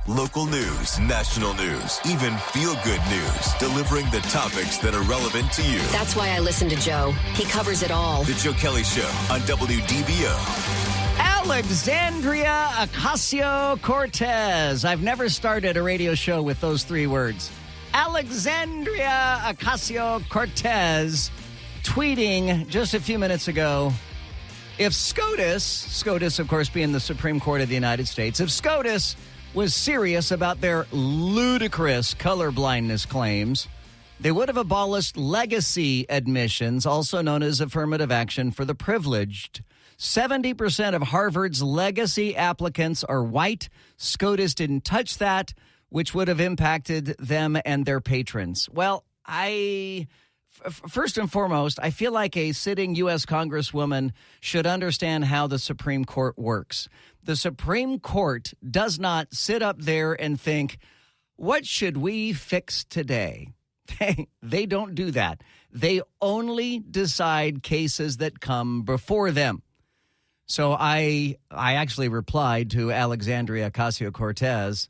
Local news, national news, even feel-good news, delivering the topics that are relevant to you. That's why I listen to Joe. He covers it all. The Joe Kelley Show on WDBO. Alexandria Ocasio-Cortez. I've never started a radio show with those three words. Alexandria Ocasio-Cortez tweeting just a few minutes ago, if SCOTUS, of course, being the Supreme Court of the United States, if SCOTUS was serious about their ludicrous colorblindness claims, they would have abolished legacy admissions, also known as affirmative action for the privileged. 70% of Harvard's legacy applicants are white. SCOTUS didn't touch that, which would have impacted them and their patrons. Well, first and foremost, I feel like a sitting U.S. Congresswoman should understand how the Supreme Court works. The Supreme Court does not sit up there and think, what should we fix today? They don't do that. They only decide cases that come before them. So I actually replied to Alexandria Ocasio-Cortez,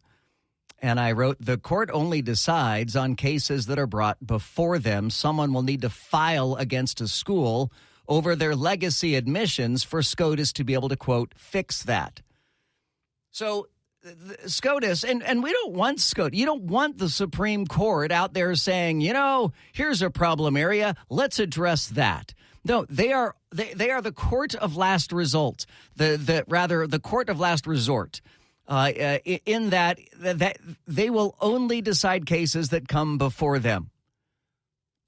and I wrote, the court only decides on cases that are brought before them. Someone will need to file against a school over their legacy admissions for SCOTUS to be able to, quote, fix that. So SCOTUS, and we don't want SCOTUS. You don't want the Supreme Court out there saying, here's a problem area. Let's address that. No, they are the court of last result, the court of last resort. In that they will only decide cases that come before them.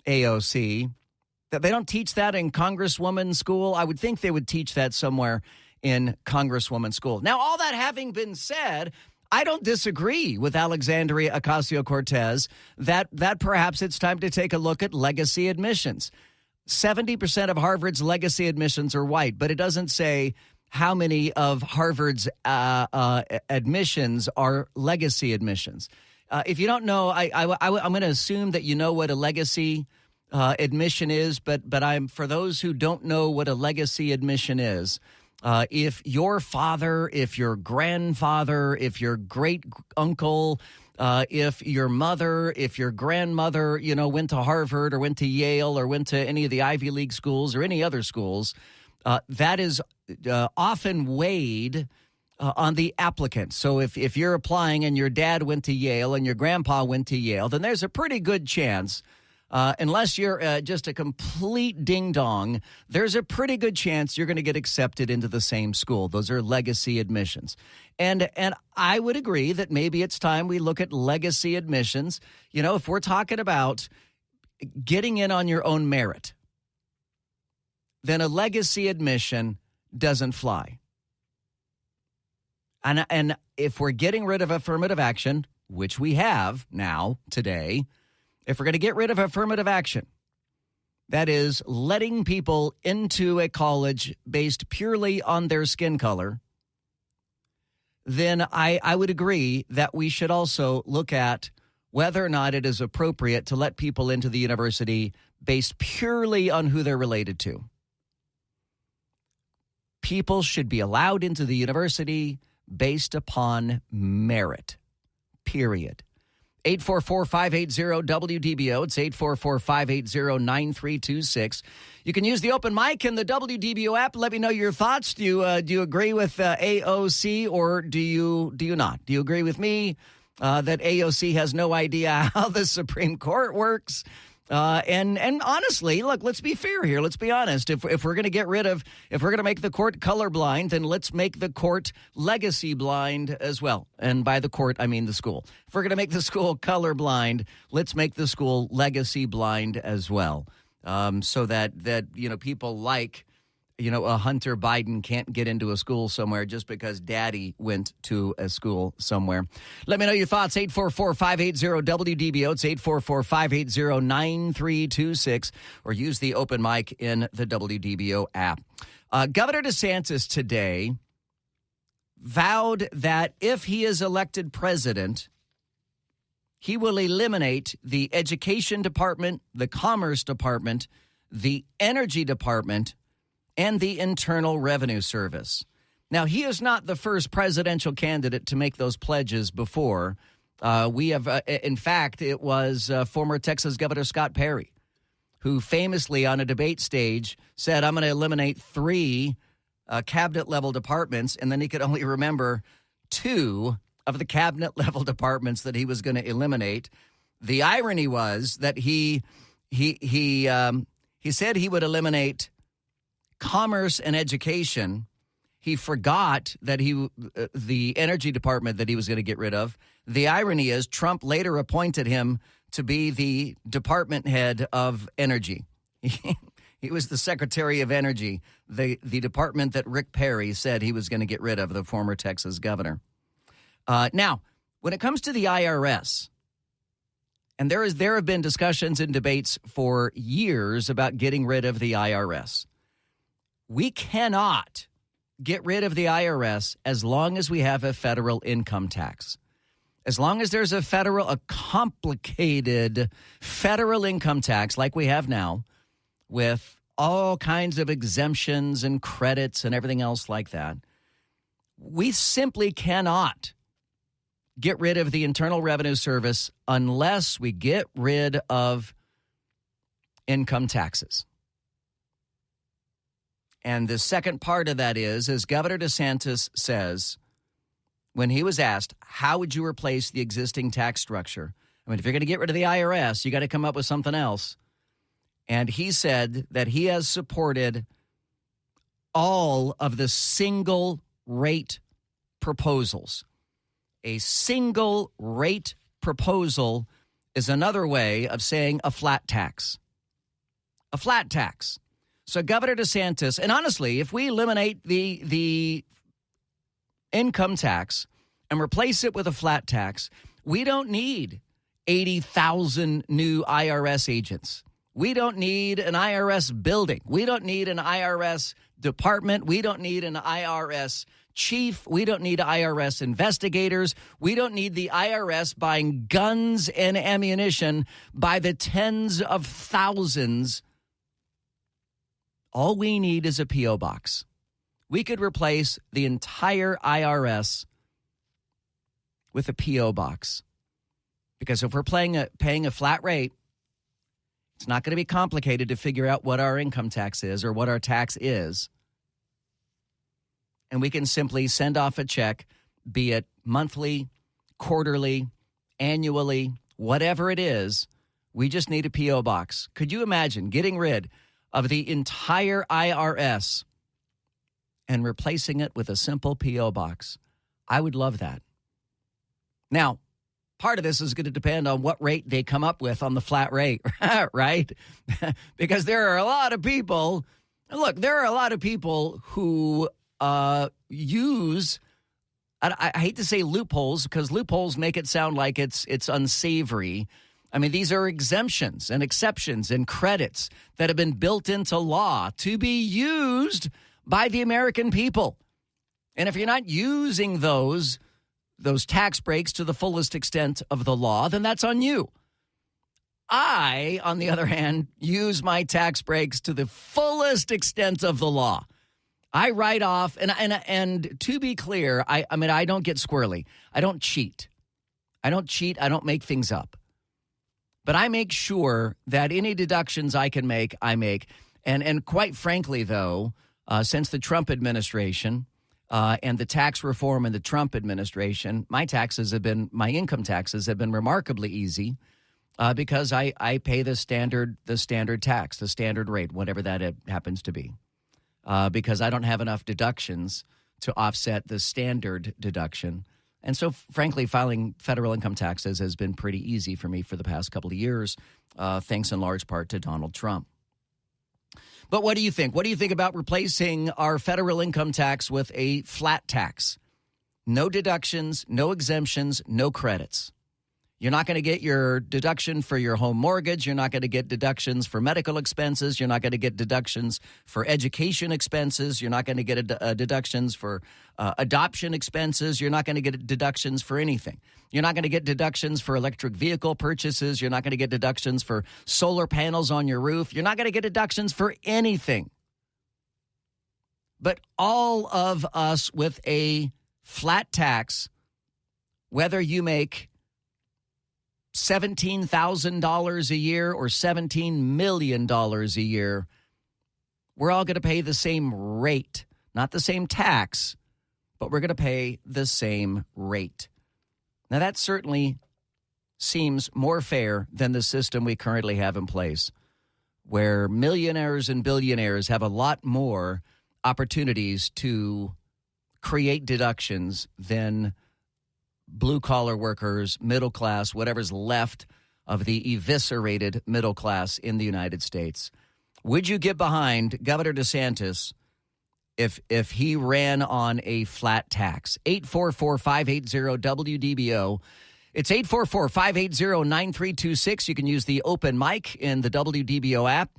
AOC, that they don't teach that in Congresswoman school. I would think they would teach that somewhere in Congresswoman school. Now, all that having been said, I don't disagree with Alexandria Ocasio-Cortez that perhaps it's time to take a look at legacy admissions. 70% of Harvard's legacy admissions are white, but it doesn't say how many of Harvard's admissions are legacy admissions. If you don't know, I'm going to assume that you know what a legacy admission is, but for those who don't know what a legacy admission is, if your father, if your grandfather, if your great uncle, if your mother, if your grandmother, went to Harvard or went to Yale or went to any of the Ivy League schools or any other schools, that is often weighed on the applicant. So if you're applying and your dad went to Yale and your grandpa went to Yale, then there's a pretty good chance, unless you're just a complete ding-dong, there's a pretty good chance you're going to get accepted into the same school. Those are legacy admissions. And I would agree that maybe it's time we look at legacy admissions. If we're talking about getting in on your own merit, then a legacy admission doesn't fly. And if we're getting rid of affirmative action, which we have now, today, if we're going to get rid of affirmative action, that is letting people into a college based purely on their skin color, then I would agree that we should also look at whether or not it is appropriate to let people into the university based purely on who they're related to. People should be allowed into the university based upon merit, period. 844-580-WDBO. It's 844-580-9326. You can use the open mic in the WDBO app. Let me know your thoughts. Do you agree with AOC or do you not? Do you agree with me that AOC has no idea how the Supreme Court works? And honestly, look, let's be fair here. Let's be honest. If we're going to if we're going to make the court colorblind, then let's make the court legacy blind as well. And by the court, I mean the school. If we're going to make the school colorblind, let's make the school legacy blind as well. So that people like, a Hunter Biden can't get into a school somewhere just because daddy went to a school somewhere. Let me know your thoughts. 844-580-WDBO. It's 844-580-9326. Or use the open mic in the WDBO app. Governor DeSantis today vowed that if he is elected president, he will eliminate the Education Department, the Commerce Department, the Energy Department, and the Internal Revenue Service. Now, he is not the first presidential candidate to make those pledges before. We have, in fact, it was former Texas Governor Scott Perry, who famously on a debate stage said, I'm going to eliminate 3 cabinet-level departments, and then he could only remember 2 of the cabinet-level departments that he was going to eliminate. The irony was that he said he would eliminate commerce and education. He forgot that the energy department that he was going to get rid of. The irony is Trump later appointed him to be the department head of energy. He was the Secretary of Energy, the department that Rick Perry said he was going to get rid of, the former Texas governor. Now, when it comes to the IRS, and there have been discussions and debates for years about getting rid of the IRS. We cannot get rid of the IRS as long as we have a federal income tax. As long as there's a complicated federal income tax like we have now, with all kinds of exemptions and credits and everything else like that, we simply cannot get rid of the Internal Revenue Service unless we get rid of income taxes. And the second part of that is, as Governor DeSantis says, when he was asked, how would you replace the existing tax structure? I mean, if you're going to get rid of the IRS, you got to come up with something else. And he said that he has supported all of the single rate proposals. A single rate proposal is another way of saying a flat tax. A flat tax. So Governor DeSantis, and honestly, if we eliminate the income tax and replace it with a flat tax, we don't need 80,000 new IRS agents. We don't need an IRS building. We don't need an IRS department. We don't need an IRS chief. We don't need IRS investigators. We don't need the IRS buying guns and ammunition by the tens of thousands. All we need is a P.O. box. We could replace the entire IRS with a P.O. box. Because if we're paying a flat rate, it's not going to be complicated to figure out what our income tax is or what our tax is. And we can simply send off a check, be it monthly, quarterly, annually, whatever it is. We just need a P.O. box. Could you imagine getting rid of the entire IRS and replacing it with a simple P.O. box? I would love that. Now, part of this is going to depend on what rate they come up with on the flat rate, right? Because there are a lot of people, who use, I hate to say loopholes, because loopholes make it sound like it's unsavory. I mean, these are exemptions and exceptions and credits that have been built into law to be used by the American people. And if you're not using those tax breaks to the fullest extent of the law, then that's on you. I, on the other hand, use my tax breaks to the fullest extent of the law. I write off, and to be clear, I mean, I don't get squirrely. I don't cheat. I don't make things up. But I make sure that any deductions I can make, I make. And quite frankly, though, since the Trump administration and the tax reform in the Trump administration, my income taxes have been remarkably easy because I pay the standard tax, the standard rate, whatever that happens to be, because I don't have enough deductions to offset the standard deduction. And so, frankly, filing federal income taxes has been pretty easy for me for the past couple of years, thanks in large part to Donald Trump. But what do you think? What do you think about replacing our federal income tax with a flat tax? No deductions, no exemptions, no credits. You're not going to get your deduction for your home mortgage. You're not going to get deductions for medical expenses. You're not going to get deductions for education expenses. You're not going to get deductions for adoption expenses. You're not going to get deductions for anything. You're not going to get deductions for electric vehicle purchases. You're not going to get deductions for solar panels on your roof. You're not going to get deductions for anything. But all of us with a flat tax, whether you make $17,000 a year or $17 million a year, we're all going to pay the same rate. Not the same tax, but we're going to pay the same rate. Now, that certainly seems more fair than the system we currently have in place, where millionaires and billionaires have a lot more opportunities to create deductions than blue-collar workers, middle class, whatever's left of the eviscerated middle class in the United States. Would you get behind Governor DeSantis if he ran on a flat tax? 844-580-WDBO. It's 844-580-9326. You can use the open mic in the WDBO app.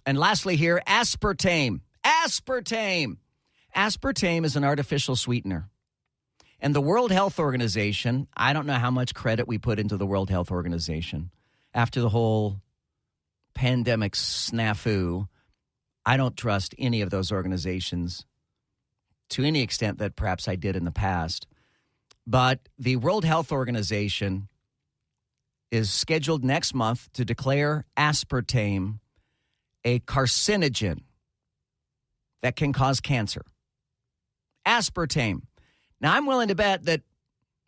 And lastly here, aspartame. Aspartame. Aspartame is an artificial sweetener. And the World Health Organization, I don't know how much credit we put into the World Health Organization. After the whole pandemic snafu, I don't trust any of those organizations to any extent that perhaps I did in the past. But the World Health Organization is scheduled next month to declare aspartame a carcinogen that can cause cancer. Aspartame. Now, I'm willing to bet that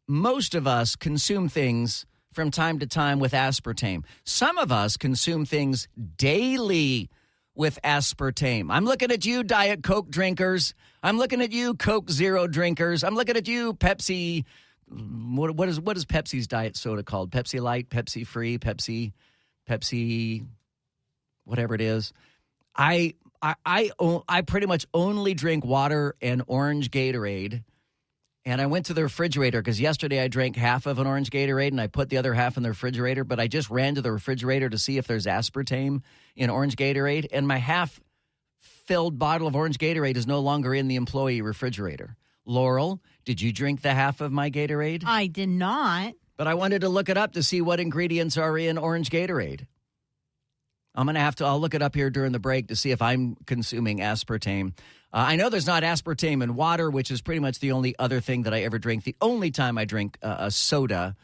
most of us consume things from time to time with aspartame. Some of us consume things daily with aspartame. I'm looking at you, Diet Coke drinkers. I'm looking at you, Coke Zero drinkers. I'm looking at you, Pepsi. What is Pepsi's diet soda called? Pepsi Light, Pepsi Free, Pepsi, whatever it is. I pretty much only drink water and orange Gatorade. And I went to the refrigerator because yesterday I drank half of an orange Gatorade and I put the other half in the refrigerator. But I just ran to the refrigerator to see if there's aspartame in orange Gatorade. And my half-filled bottle of orange Gatorade is no longer in the employee refrigerator. Laurel, did you drink the half of my Gatorade? I did not. But I wanted to look it up to see what ingredients are in orange Gatorade. I'll look it up here during the break to see if I'm consuming aspartame. I know there's not aspartame in water, which is pretty much the only other thing that I ever drink. The only time I drink a soda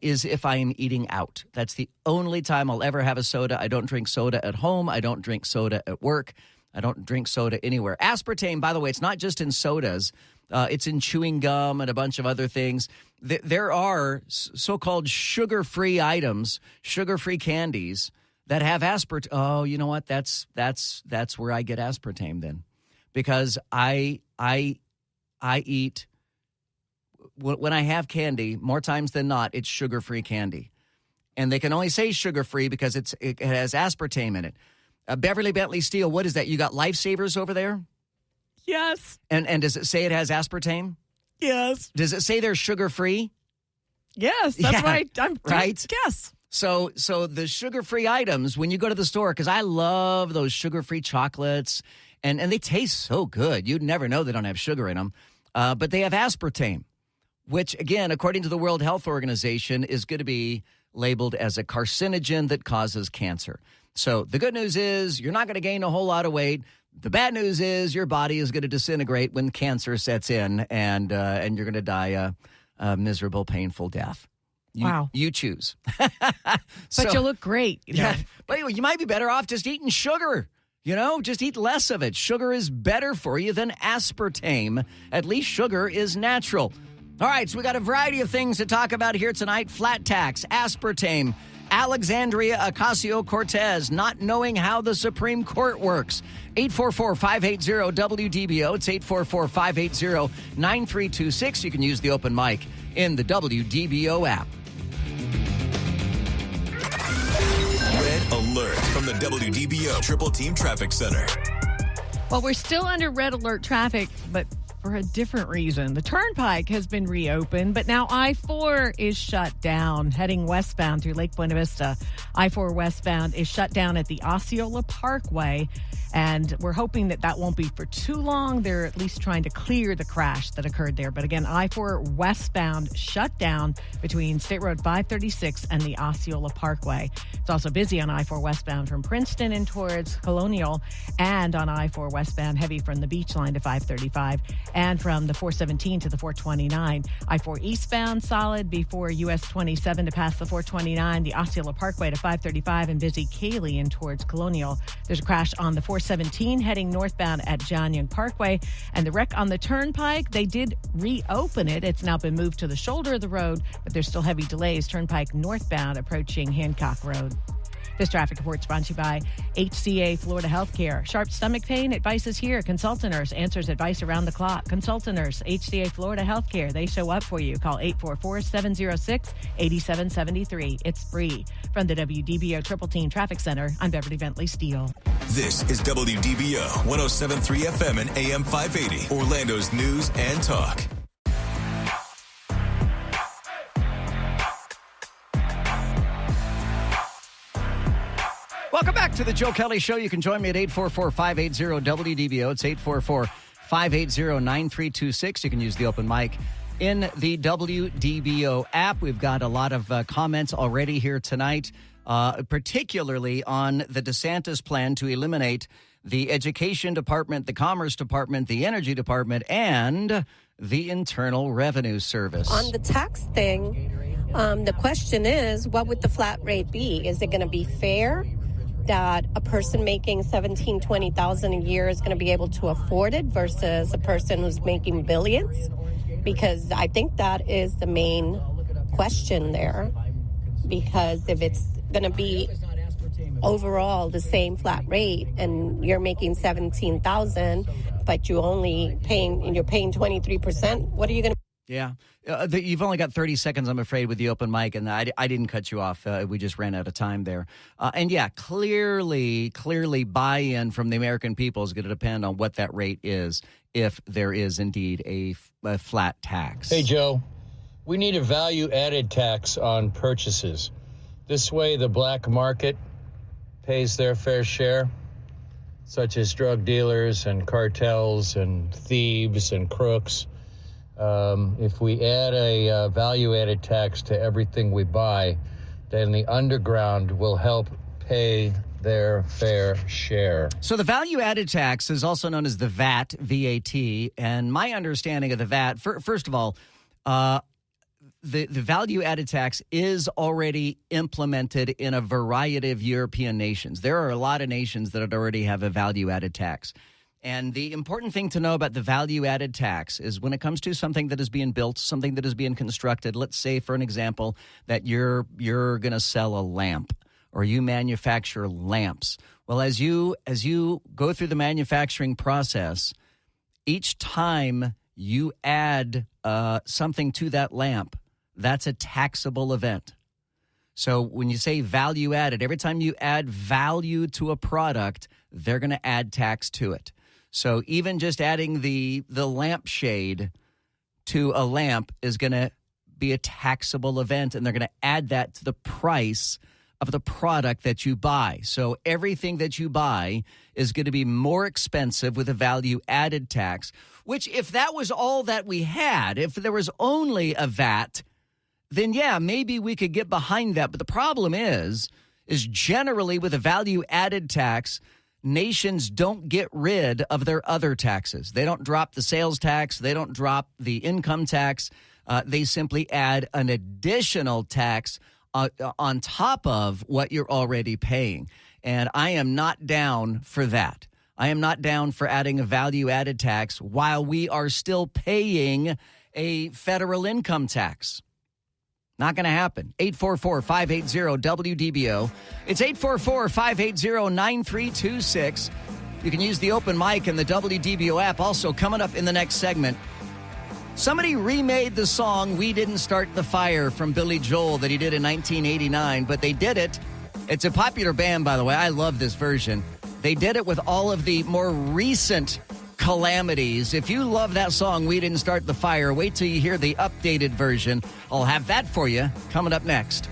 is if I am eating out. That's the only time I'll ever have a soda. I don't drink soda at home. I don't drink soda at work. I don't drink soda anywhere. Aspartame, by the way, it's not just in sodas. It's in chewing gum and a bunch of other things. There are so-called sugar-free items, sugar-free candies that have aspartame. Oh, you know what? That's where I get aspartame then, because I eat when I have candy more times than not. It's sugar-free candy, and they can only say sugar-free because it has aspartame in it. Beverly Bentley Steele, what is that? You got Lifesavers over there? Yes. And does it say it has aspartame? Yes. Does it say they're sugar-free? Yes, that's right. I'm right. Yes. So the sugar-free items, when you go to the store, because I love those sugar-free chocolates, and they taste so good. You'd never know they don't have sugar in them. But they have aspartame, which, again, according to the World Health Organization, is going to be labeled as a carcinogen that causes cancer. So the good news is you're not going to gain a whole lot of weight. The bad news is your body is going to disintegrate when cancer sets in, and you're going to die a miserable, painful death. Wow. You choose. But you look great. Yeah. But anyway, you might be better off just eating sugar. Just eat less of it. Sugar is better for you than aspartame. At least sugar is natural. All right, so we got a variety of things to talk about here tonight. Flat tax, aspartame, Alexandria Ocasio-Cortez not knowing how the Supreme Court works. 844-580-WDBO. It's 844-580-9326. You can use the open mic in the WDBO app. Red alert from the WDBO Triple Team Traffic Center. Well, we're still under red alert traffic, but for a different reason. The Turnpike has been reopened, but now I-4 is shut down. Heading westbound through Lake Buena Vista, I-4 westbound is shut down at the Osceola Parkway, and we're hoping that that won't be for too long. They're at least trying to clear the crash that occurred there. But again, I-4 westbound shut down between State Road 536 and the Osceola Parkway. It's also busy on I-4 westbound from Princeton and towards Colonial, and on I-4 westbound heavy from the Beach Line to 535 and from the 417 to the 429. I-4 eastbound solid before US 27 to pass the 429, the Osceola Parkway to 535 and busy Cayley and towards Colonial. There's a crash on the 417 heading northbound at John Young Parkway, and the wreck on the Turnpike, they did reopen it. It's now been moved to the shoulder of the road, but there's still heavy delays. Turnpike northbound approaching Hancock Road. This traffic report sponsored by HCA Florida Healthcare. Sharp stomach pain? Advice is here. Consult a nurse. Answers advice around the clock. Consult a nurse. HCA Florida Healthcare. They show up for you. Call 844-706-8773. It's free. From the WDBO Triple Team Traffic Center, I'm Beverly Bentley Steele. This is WDBO 107.3 FM and AM 580, Orlando's news and talk. Welcome back to the Joe Kelley Show. You can join me at 844-580-WDBO. It's 844-580-9326. You can use the open mic in the WDBO app. We've got a lot of comments already here tonight, particularly on the DeSantis plan to eliminate the Education Department, the Commerce Department, the Energy Department, and the Internal Revenue Service. On the tax thing, the question is, what would the flat rate be? Is it going to be fair that a person making $17,000, $20,000 a year is going to be able to afford it versus a person who's making billions? Because I think that is the main question there. Because if it's going to be overall the same flat rate and you're making $17,000, but you're paying 23%, what are you going to? Yeah. You've only got 30 seconds, I'm afraid, with the open mic, and I didn't cut you off. We just ran out of time there. And yeah, clearly buy-in from the American people is going to depend on what that rate is, if there is indeed a flat tax. Hey, Joe, we need a value-added tax on purchases. This way the black market pays their fair share, such as drug dealers and cartels and thieves and crooks. If we add a value-added tax to everything we buy, then the underground will help pay their fair share. So the value-added tax is also known as the VAT, V-A-T, and my understanding of the VAT, first of all, the value-added tax is already implemented in a variety of European nations. There are a lot of nations that already have a value-added tax. And the important thing to know about the value-added tax is when it comes to something that is being built, something that is being constructed, let's say, for an example, that you're going to sell a lamp or you manufacture lamps. Well, as you go through the manufacturing process, each time you add something to that lamp, that's a taxable event. So when you say value added, every time you add value to a product, they're going to add tax to it. So even just adding the lampshade to a lamp is going to be a taxable event, and they're going to add that to the price of the product that you buy. So everything that you buy is going to be more expensive with a value-added tax, which if that was all that we had, if there was only a VAT, then yeah, maybe we could get behind that. But the problem is generally with a value-added tax, nations don't get rid of their other taxes. They don't drop the sales tax. They don't drop the income tax. They simply add an additional tax on top of what you're already paying. And I am not down for that. I am not down for adding a value-added tax while we are still paying a federal income tax. Not going to happen. 844-580-WDBO. It's 844-580-9326. You can use the open mic in the WDBO app. Also, coming up in the next segment, somebody remade the song We Didn't Start the Fire from Billy Joel that he did in 1989, but they did it. It's a popular band, by the way. I love this version. They did it with all of the more recent calamities. If you love that song, We Didn't Start the Fire, wait till you hear the updated version. I'll have that for you coming up next.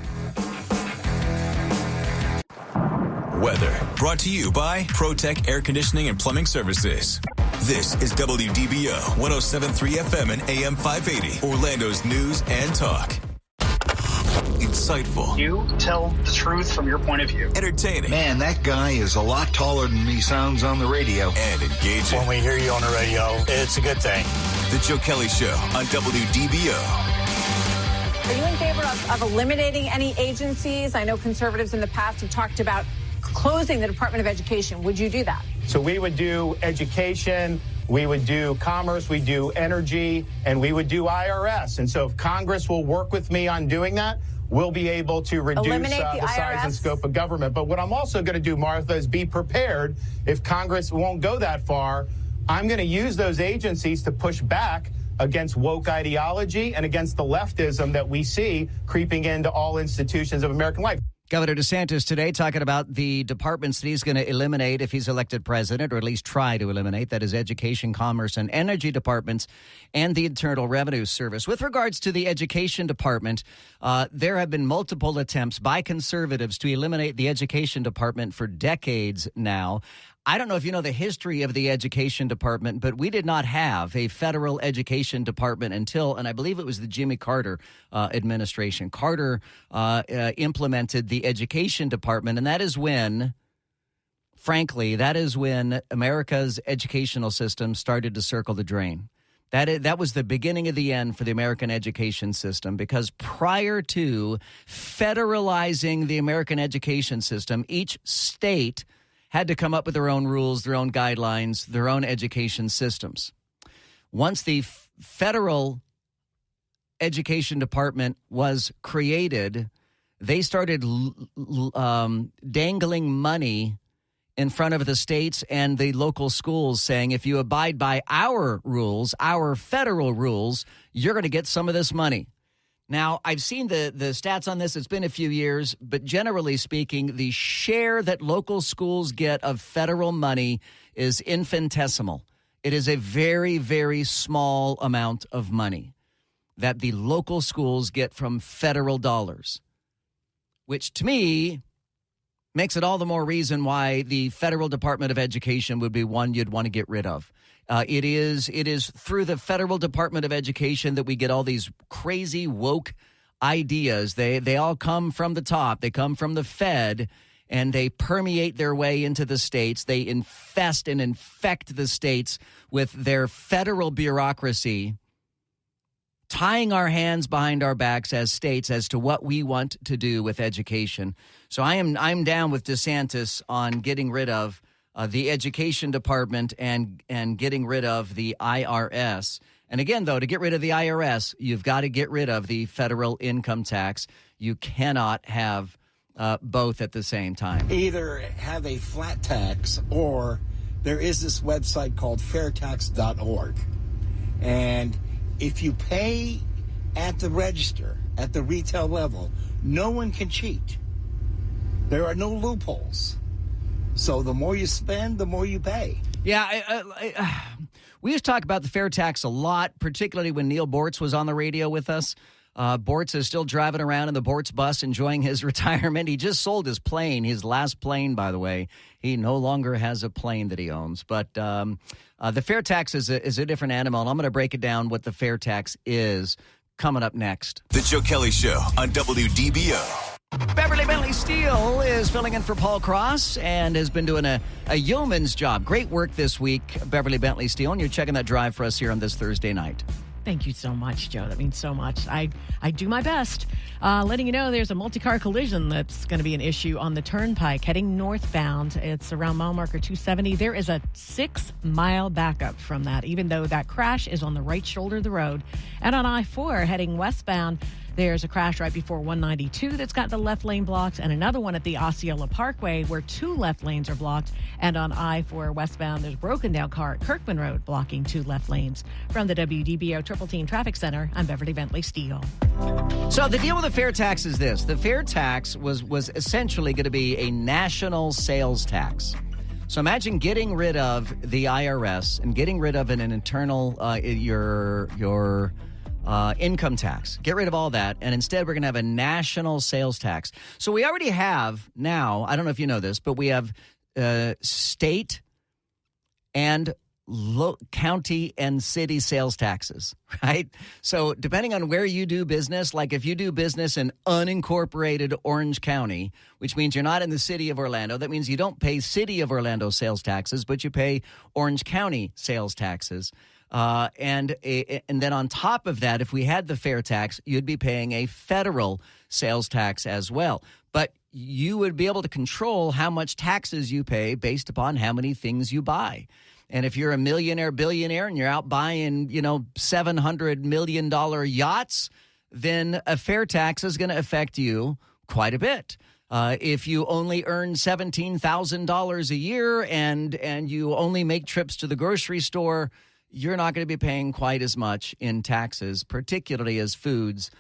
Weather brought to you by ProTech Air Conditioning and Plumbing Services. This is WDBO 107.3 FM and AM 580, Orlando's news and talk. Insightful. You tell the truth from your point of view. Entertaining. Man, that guy is a lot taller than he sounds on the radio. And engaging. When we hear you on the radio, it's a good thing. The Joe Kelley Show on WDBO. Are you in favor of eliminating any agencies? I know conservatives in the past have talked about closing the Department of Education. Would you do that? So we would do education, we would do commerce, we do energy, and we would do IRS. And so if Congress will work with me on doing that, we'll be able to reduce the size and scope of government. But what I'm also going to do, Martha, is be prepared if Congress won't go that far. I'm going to use those agencies to push back against woke ideology and against the leftism that we see creeping into all institutions of American life. Governor DeSantis today talking about the departments that he's going to eliminate if he's elected president, or at least try to eliminate. That is education, commerce, and energy departments, and the Internal Revenue Service. With regards to the education department, there have been multiple attempts by conservatives to eliminate the education department for decades now. I don't know if you know the history of the education department, but we did not have a federal education department until, and I believe it was the Jimmy Carter administration. Carter implemented the education department, and that is when, frankly, America's educational system started to circle the drain. That was the beginning of the end for the American education system, because prior to federalizing the American education system, each state had to come up with their own rules, their own guidelines, their own education systems. Once the federal education department was created, they started dangling money in front of the states and the local schools, saying, if you abide by our rules, our federal rules, you're going to get some of this money. Now, I've seen the stats on this. It's been a few years, but generally speaking, the share that local schools get of federal money is infinitesimal. It is a very, very small amount of money that the local schools get from federal dollars, which to me makes it all the more reason why the Federal Department of Education would be one you'd want to get rid of. It is through the Federal Department of Education that we get all these crazy woke ideas. They all come from the top. They come from the Fed, and they permeate their way into the states. They infest and infect the states with their federal bureaucracy, tying our hands behind our backs as states as to what we want to do with education. So I'm down with DeSantis on getting rid of the education department and getting rid of the IRS. And again, though, to get rid of the IRS, you've got to get rid of the federal income tax. You cannot have both at the same time. Either have a flat tax, or there is this website called fairtax.org. And if you pay at the register, at the retail level, no one can cheat. There are no loopholes. So the more you spend, the more you pay. Yeah, we used to talk about the fair tax a lot, particularly when Neil Bortz was on the radio with us. Bortz is still driving around in the Bortz bus, enjoying his retirement. He just sold his plane, his last plane, by the way. He no longer has a plane that he owns. But the fair tax is a different animal, and I'm going to break it down what the fair tax is coming up next. The Joe Kelley Show on WDBO. Beverly Bentley Steele is filling in for Paul Cross and has been doing a yeoman's job. Great work this week, Beverly Bentley Steele, and you're checking that drive for us here on this Thursday night. Thank you so much, Joe. That means so much. I do my best. Letting you know there's a multi-car collision that's going to be an issue on the Turnpike heading northbound. It's around mile marker 270. There is a 6-mile backup from that, even though that crash is on the right shoulder of the road. And on I-4 heading westbound, there's a crash right before 192 that's got the left lane blocked, and another one at the Osceola Parkway where 2 left lanes are blocked. And on I-4 westbound, there's a broken down car at Kirkman Road blocking 2 left lanes. From the WDBO Triple Team Traffic Center, I'm Beverly Bentley Steele. So the deal with the fair tax is this. The fair tax was essentially going to be a national sales tax. So imagine getting rid of the IRS and getting rid of an internal, your income tax. Get rid of all that. And instead, we're going to have a national sales tax. So we already have now, I don't know if you know this, but we have state and county and city sales taxes, right? So depending on where you do business, like if you do business in unincorporated Orange County, which means you're not in the city of Orlando, that means you don't pay city of Orlando sales taxes, but you pay Orange County sales taxes. And then on top of that, if we had the fair tax, you'd be paying a federal sales tax as well. But you would be able to control how much taxes you pay based upon how many things you buy. And if you're a millionaire, billionaire, and you're out buying, $700 million yachts, then a fair tax is going to affect you quite a bit. If you only earn $17,000 a year and you only make trips to the grocery store, you're not going to be paying quite as much in taxes, particularly as foods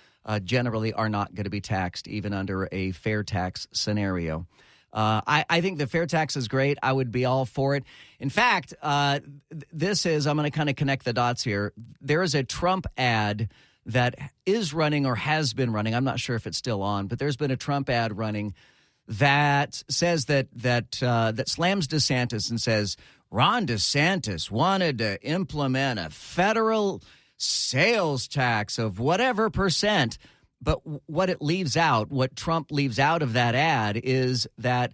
generally are not going to be taxed even under a fair tax scenario. I think the fair tax is great. I would be all for it. In fact, I'm going to kind of connect the dots here. There is a Trump ad that is running or has been running. I'm not sure if it's still on, but there's been a Trump ad running that says that slams DeSantis and says, Ron DeSantis wanted to implement a federal sales tax of whatever percent. But what Trump leaves out of that ad is that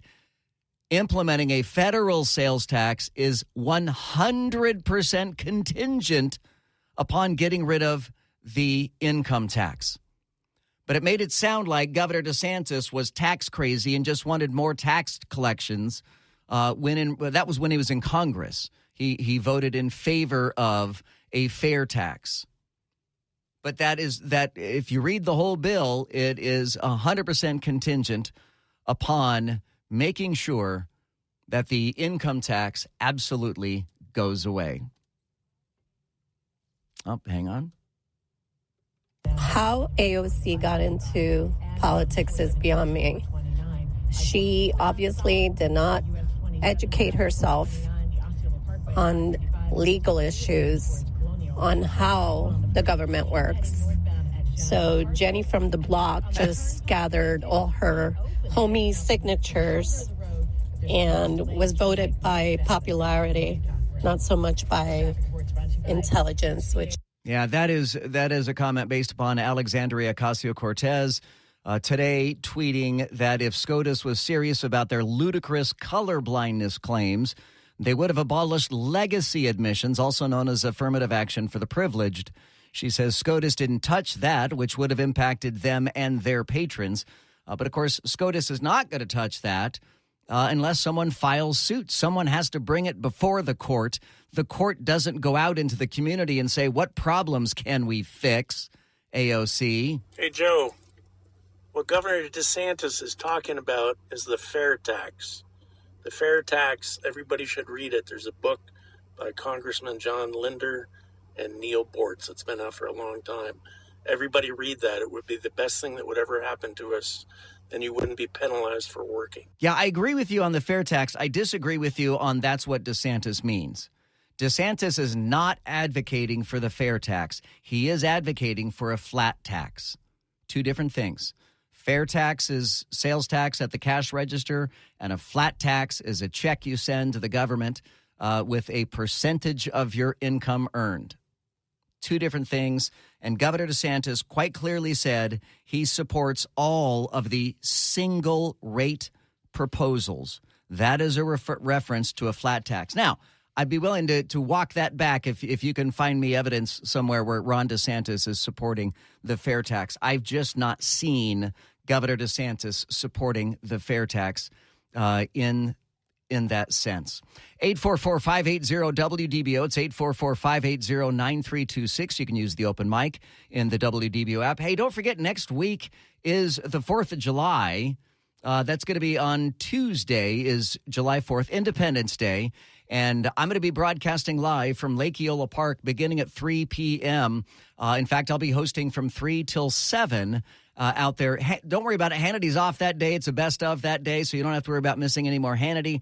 implementing a federal sales tax is 100% contingent upon getting rid of the income tax. But it made it sound like Governor DeSantis was tax crazy and just wanted more tax collections. That was when he was in Congress. He voted in favor of a fair tax. But that if you read the whole bill, it is 100% contingent upon making sure that the income tax absolutely goes away. Oh, hang on. How AOC got into politics is beyond me. She obviously did not educate herself on legal issues, on how the government works. So Jenny from the block just gathered all her homie signatures and was voted by popularity, not so much by intelligence, Yeah, that is a comment based upon Alexandria Ocasio-Cortez today tweeting that if SCOTUS was serious about their ludicrous colorblindness claims, they would have abolished legacy admissions, also known as affirmative action for the privileged. She says SCOTUS didn't touch that, which would have impacted them and their patrons. But, of course, SCOTUS is not going to touch that unless someone files suit. Someone has to bring it before the court. The court doesn't go out into the community and say, what problems can we fix, AOC? Hey, Joe, what Governor DeSantis is talking about is the fair tax. The fair tax, everybody should read it. There's a book by Congressman John Linder and Neil Bortz. It's been out for a long time. Everybody read that. It would be the best thing that would ever happen to us. Then you wouldn't be penalized for working. Yeah, I agree with you on the fair tax. I disagree with you on that's what DeSantis means. DeSantis is not advocating for the fair tax. He is advocating for a flat tax. Two different things. Fair tax is sales tax at the cash register, and a flat tax is a check you send to the government with a percentage of your income earned. Two different things. And Governor DeSantis quite clearly said he supports all of the single rate proposals. That is a reference to a flat tax. Now, I'd be willing to walk that back if you can find me evidence somewhere where Ron DeSantis is supporting the fair tax. I've just not seen Governor DeSantis supporting the fair tax in that sense. 844-580-WDBO. It's 844-580-9326. You can use the open mic in the WDBO app. Hey, don't forget, next week is the 4th of July. That's going to be on Tuesday is July 4th, Independence Day. And I'm going to be broadcasting live from Lake Eola Park beginning at 3 p.m. In fact, I'll be hosting from 3 till 7 out there. Don't worry about it. Hannity's off that day. It's a best of that day, so you don't have to worry about missing any more Hannity.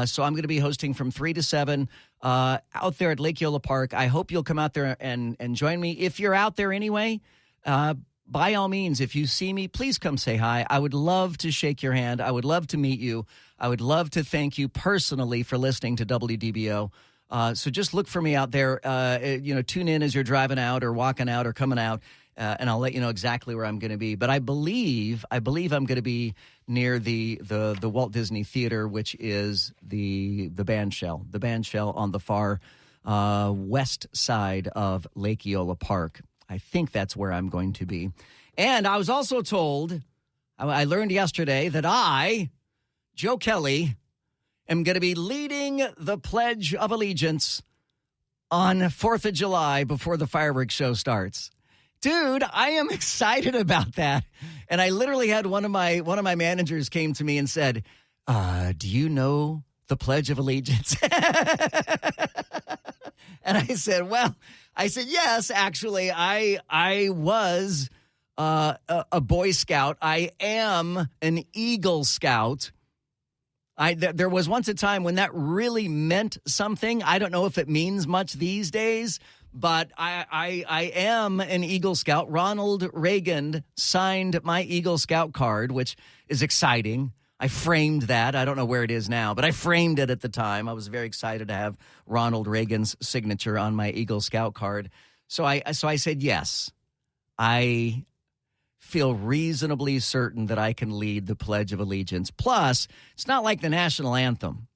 So I'm going to be hosting from 3 to 7 out there at Lake Eola Park. I hope you'll come out there and join me. If you're out there anyway, by all means, if you see me, please come say hi. I would love to shake your hand. I would love to meet you. I would love to thank you personally for listening to WDBO. So just look for me out there. Tune in as you're driving out or walking out or coming out, and I'll let you know exactly where I'm going to be. But I believe I'm going to be near the Walt Disney Theater, which is the band shell on the far west side of Lake Eola Park. I think that's where I'm going to be. And I was also told, I learned yesterday that I, Joe Kelley, am going to be leading the Pledge of Allegiance on 4th of July before the fireworks show starts. Dude, I am excited about that. And I literally had one of my managers came to me and said, do you know the Pledge of Allegiance? And I said, yes, actually, I was a Boy Scout. I am an Eagle Scout. There was once a time when that really meant something. I don't know if it means much these days, but I am an Eagle Scout. Ronald Reagan signed my Eagle Scout card, which is exciting. I framed that. I don't know where it is now, but I framed it at the time. I was very excited to have Ronald Reagan's signature on my Eagle Scout card. So I said, yes, I feel reasonably certain that I can lead the Pledge of Allegiance. Plus, it's not like the national anthem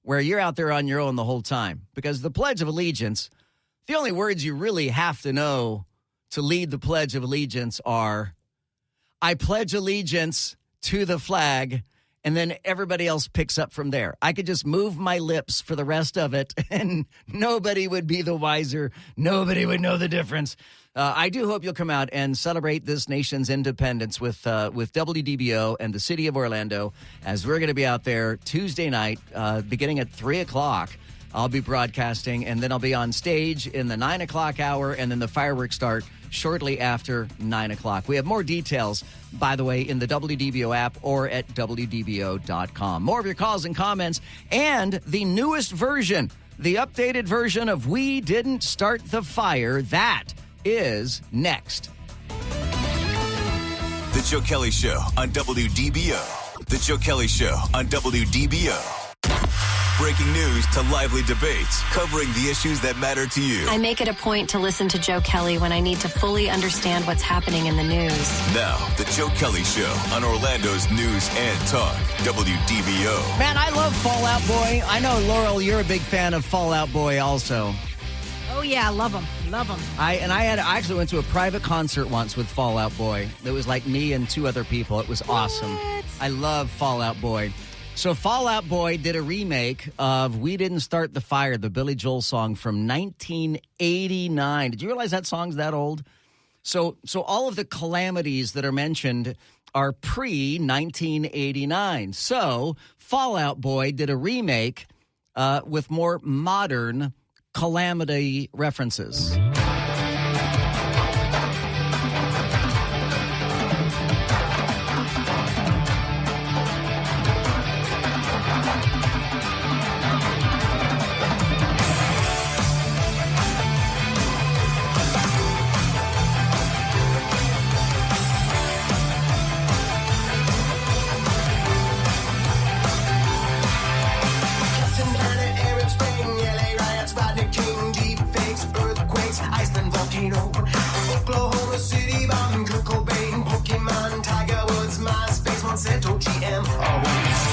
where you're out there on your own the whole time, because the Pledge of Allegiance, the only words you really have to know to lead the Pledge of Allegiance are, I pledge allegiance to the flag, and then everybody else picks up from there. I could just move my lips for the rest of it, and nobody would be the wiser. Nobody would know the difference. I do hope you'll come out and celebrate this nation's independence with WDBO and the city of Orlando, as we're going to be out there Tuesday night, beginning at 3 o'clock. I'll be broadcasting, and then I'll be on stage in the 9 o'clock hour, and then the fireworks start shortly after 9 o'clock. We have more details, by the way, in the WDBO app or at WDBO.com. More of your calls and comments, and the newest version, the updated version of We Didn't Start the Fire. That is next. The Joe Kelley Show on WDBO. The Joe Kelley Show on WDBO. Breaking news to lively debates, covering the issues that matter to you. I make it a point to listen to Joe Kelley when I need to fully understand what's happening in the news. Now, the Joe Kelley Show on Orlando's News and Talk, WDBO. Man, I love Fall Out Boy. I know, Laurel, you're a big fan of Fall Out Boy also. Oh, yeah, love them. Love them. I actually went to a private concert once with Fall Out Boy. It was like me and 2 other people. It was awesome. I love Fall Out Boy. So Fall Out Boy did a remake of We Didn't Start the Fire, the Billy Joel song from 1989. Did you realize that song's that old? So all of the calamities that are mentioned are pre-1989. So Fall Out Boy did a remake with more modern calamity references. Oklahoma City bombing, Kurt Cobain, Pokemon, Tiger Woods, MySpace, Monsanto, GM, always.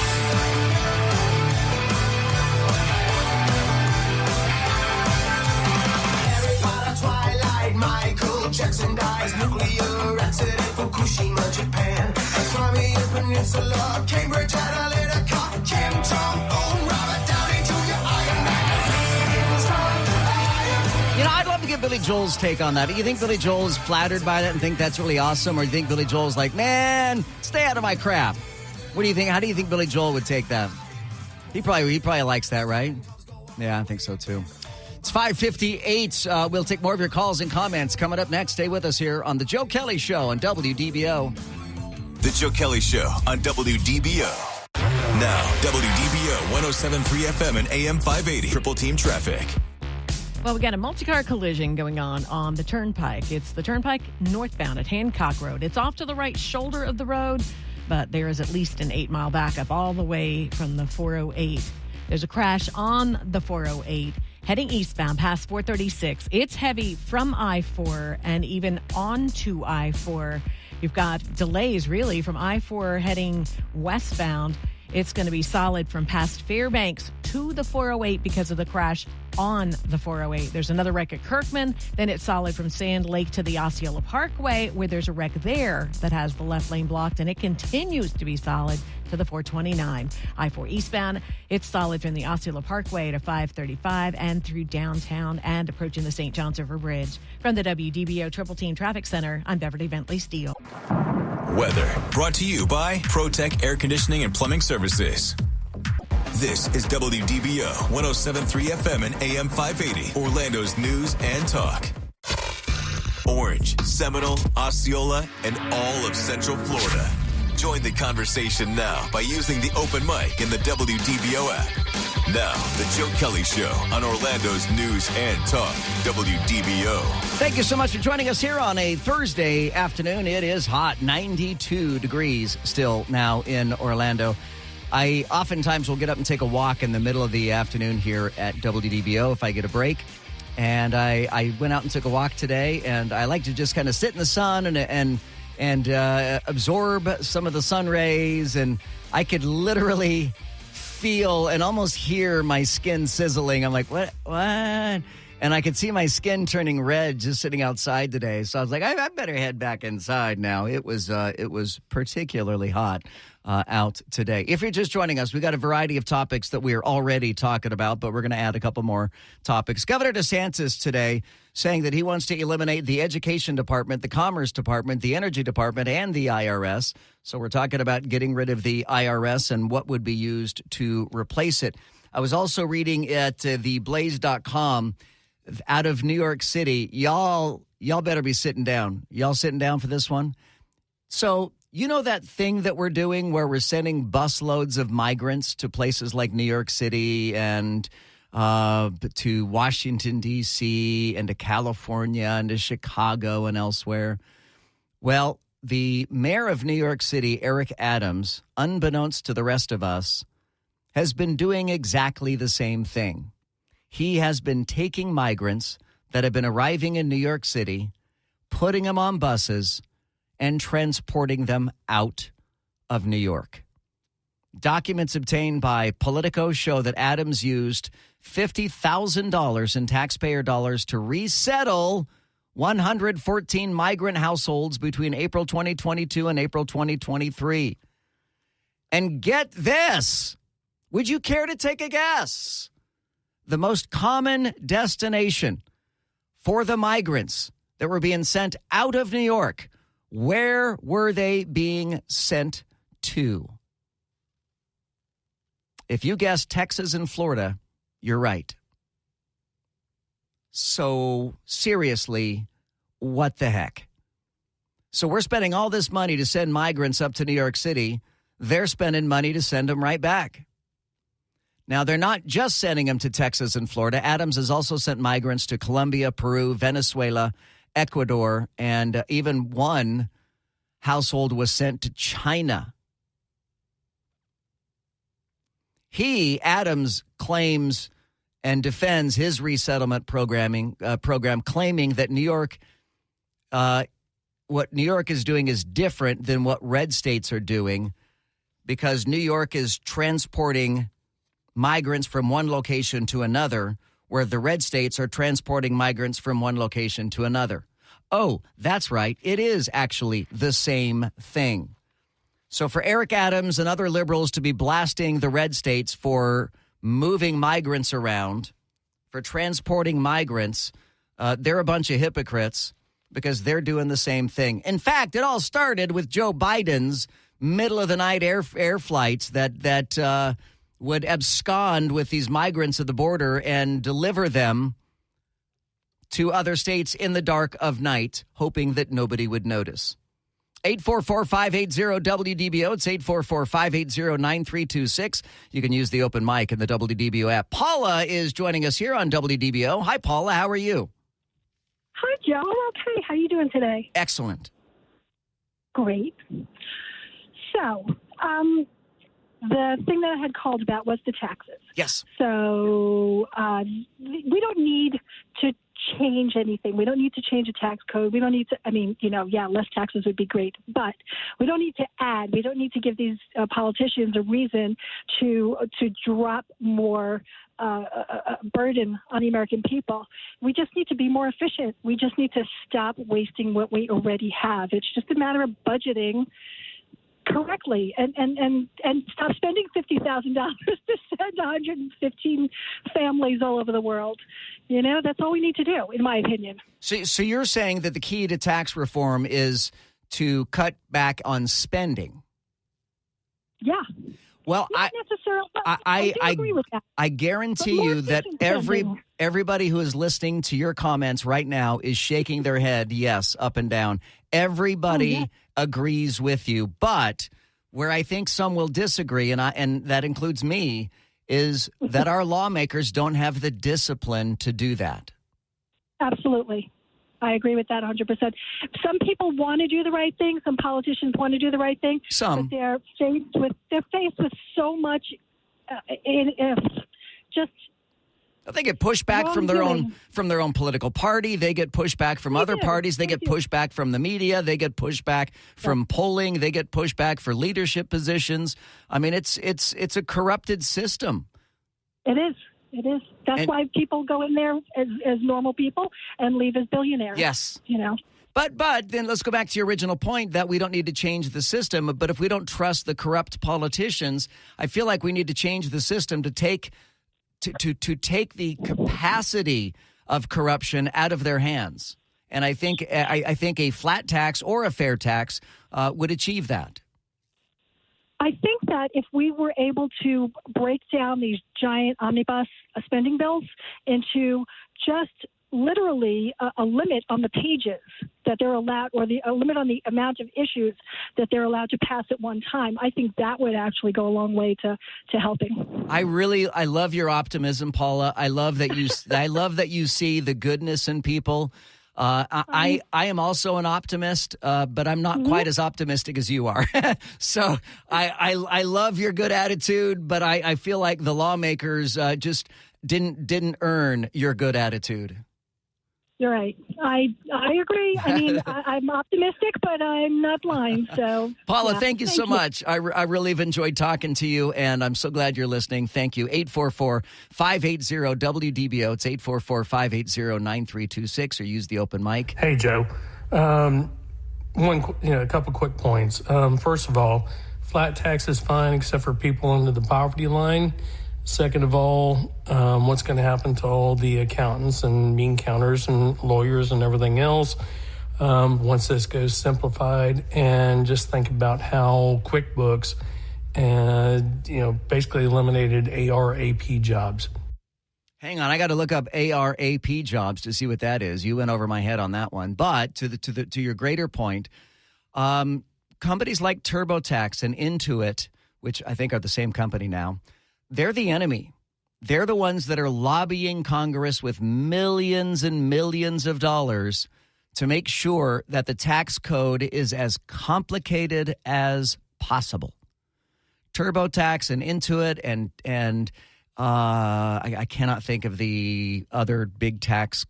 Harry Potter, Twilight, Michael Jackson dies, nuclear accident, Fukushima, Japan, Crimea Peninsula, Cambridge Analytica, Kim Jong-un, Robert Downey Jr., Iron Man. You know, I'd love to get Billy Joel's take on that. Do you think Billy Joel is flattered by that and think that's really awesome? Or do you think Billy Joel's like, man, stay out of my crap? What do you think? How do you think Billy Joel would take that? He probably likes that, right? Yeah, I think so too. It's 5:58. We'll take more of your calls and comments coming up next. Stay with us here on The Joe Kelley Show on WDBO. The Joe Kelley Show on WDBO. Now, WDBO 107.3 FM and AM 580. Triple Team Traffic. Well, we got a multi-car collision going on the Turnpike. It's the Turnpike northbound at Hancock Road. It's off to the right shoulder of the road, but there is at least an 8-mile backup all the way from the 408. There's a crash on the 408 heading eastbound past 436. It's heavy from I-4 and even onto I-4. You've got delays, really, from I-4 heading westbound. It's going to be solid from past Fairbanks to the 408 because of the crash on the 408. There's another wreck at Kirkman. Then it's solid from Sand Lake to the Osceola Parkway, where there's a wreck there that has the left lane blocked, and it continues to be solid to the 429. I-4 eastbound, it's solid from the Osceola Parkway to 535 and through downtown and approaching the St. Johns River Bridge. From the WDBO Triple Team Traffic Center, I'm Beverly Bentley Steele. Weather brought to you by ProTech Air Conditioning and Plumbing Services. This is WDBO 107.3 FM and AM 580, Orlando's news and talk. Orange, Seminole, Osceola, and all of Central Florida. Join the conversation now by using the open mic in the WDBO app. Now, the Joe Kelley Show on Orlando's news and talk, WDBO. Thank you so much for joining us here on a Thursday afternoon. It is hot, 92 degrees still now in Orlando. I oftentimes will get up and take a walk in the middle of the afternoon here at WDBO if I get a break. And I went out and took a walk today, and I like to just kind of sit in the sun and absorb some of the sun rays, and I could literally feel and almost hear my skin sizzling. I'm like, what? And I could see my skin turning red just sitting outside today. So I was like, I better head back inside now. It was particularly hot out today. If you're just joining us, we got a variety of topics that we are already talking about, but we're going to add a couple more topics. Governor DeSantis today saying that he wants to eliminate the Education Department, the Commerce Department, the Energy Department, and the IRS. So we're talking about getting rid of the IRS and what would be used to replace it. I was also reading at theblaze.com out of New York City. Y'all better be sitting down. Y'all sitting down for this one? So you know that thing that we're doing where we're sending busloads of migrants to places like New York City and to Washington, D.C., and to California and to Chicago and elsewhere? Well, the mayor of New York City, Eric Adams, unbeknownst to the rest of us, has been doing exactly the same thing. He has been taking migrants that have been arriving in New York City, putting them on buses, and transporting them out of New York. Documents obtained by Politico show that Adams used $50,000 in taxpayer dollars to resettle 114 migrant households between April 2022 and April 2023. And get this, would you care to take a guess? The most common destination for the migrants that were being sent out of New York, where were they being sent to? If you guessed Texas and Florida, you're right. So seriously, what the heck? So we're spending all this money to send migrants up to New York City. They're spending money to send them right back. Now, they're not just sending them to Texas and Florida. Adams has also sent migrants to Colombia, Peru, Venezuela, Ecuador, and even one household was sent to China. Adams, claims and defends his resettlement program, claiming that New York, what New York is doing is different than what red states are doing, because New York is transporting migrants from one location to another, where the red states are transporting migrants from one location to another. Oh, that's right. It is actually the same thing. So for Eric Adams and other liberals to be blasting the red states for moving migrants around, for transporting migrants, they're a bunch of hypocrites because they're doing the same thing. In fact, it all started with Joe Biden's middle-of-the-night air flights that would abscond with these migrants at the border and deliver them to other states in the dark of night, hoping that nobody would notice. 844-580-WDBO. It's 844-580-9326. You can use the open mic in the WDBO app. Paula is joining us here on WDBO. Hi, Paula. How are you? Hi, Joe. I'm okay. How are you doing today? Excellent. Great. So, the thing that I had called about was the taxes. Yes. So, we don't need to change anything. We don't need to change a tax code. We don't need to, less taxes would be great, but we don't need to add. We don't need to give these politicians a reason to drop more burden on the American people. We just need to be more efficient. We just need to stop wasting what we already have. It's just a matter of budgeting correctly and stop spending $50,000 to send 115 families all over the world. That's all we need to do, in my opinion. So you're saying that the key to tax reform is to cut back on spending? Yeah. Well, I agree with that. I guarantee you that everybody who is listening to your comments right now is shaking their head, yes, up and down. Everybody agrees with you. But where I think some will disagree, and that includes me, is that our lawmakers don't have the discipline to do that. Absolutely. I agree with that 100%. Some people want to do the right thing. Some politicians want to do the right thing. Some. But they're faced with so much they get pushed back from their own political party. They get pushed back from other parties. They get pushed back from the media. They get pushed back from polling. They get pushed back for leadership positions. I mean, it's a corrupted system. It is. That's why people go in there as normal people and leave as billionaires. Yes. But then let's go back to your original point that we don't need to change the system. But if we don't trust the corrupt politicians, I feel like we need to change the system to take the capacity of corruption out of their hands. And I think a flat tax or a fair tax would achieve that. I think that if we were able to break down these giant omnibus spending bills into just literally a limit on the pages that they're allowed, or a limit on the amount of issues that they're allowed to pass at one time, I think that would actually go a long way to helping. I love your optimism, Paula. I love that you see the goodness in people. I am also an optimist, but I'm not quite as optimistic as you are. So I love your good attitude, but I feel like the lawmakers just didn't earn your good attitude. You're right. I agree. I mean, I'm optimistic, but I'm not blind. So, Paula, thank you so much. I really have enjoyed talking to you, and I'm so glad you're listening. Thank you. 844-580-WDBO. It's 844-580-9326, or use the open mic. Hey, Joe. A couple quick points. First of all, flat tax is fine except for people under the poverty line. Second of all, what's going to happen to all the accountants and bean counters and lawyers and everything else once this goes simplified? And just think about how QuickBooks basically eliminated ARAP jobs. Hang on, I got to look up ARAP jobs to see what that is. You went over my head on that one. But to your greater point, companies like TurboTax and Intuit, which I think are the same company now, they're the enemy. They're the ones that are lobbying Congress with millions and millions of dollars to make sure that the tax code is as complicated as possible. TurboTax and Intuit and I cannot think of the other big tax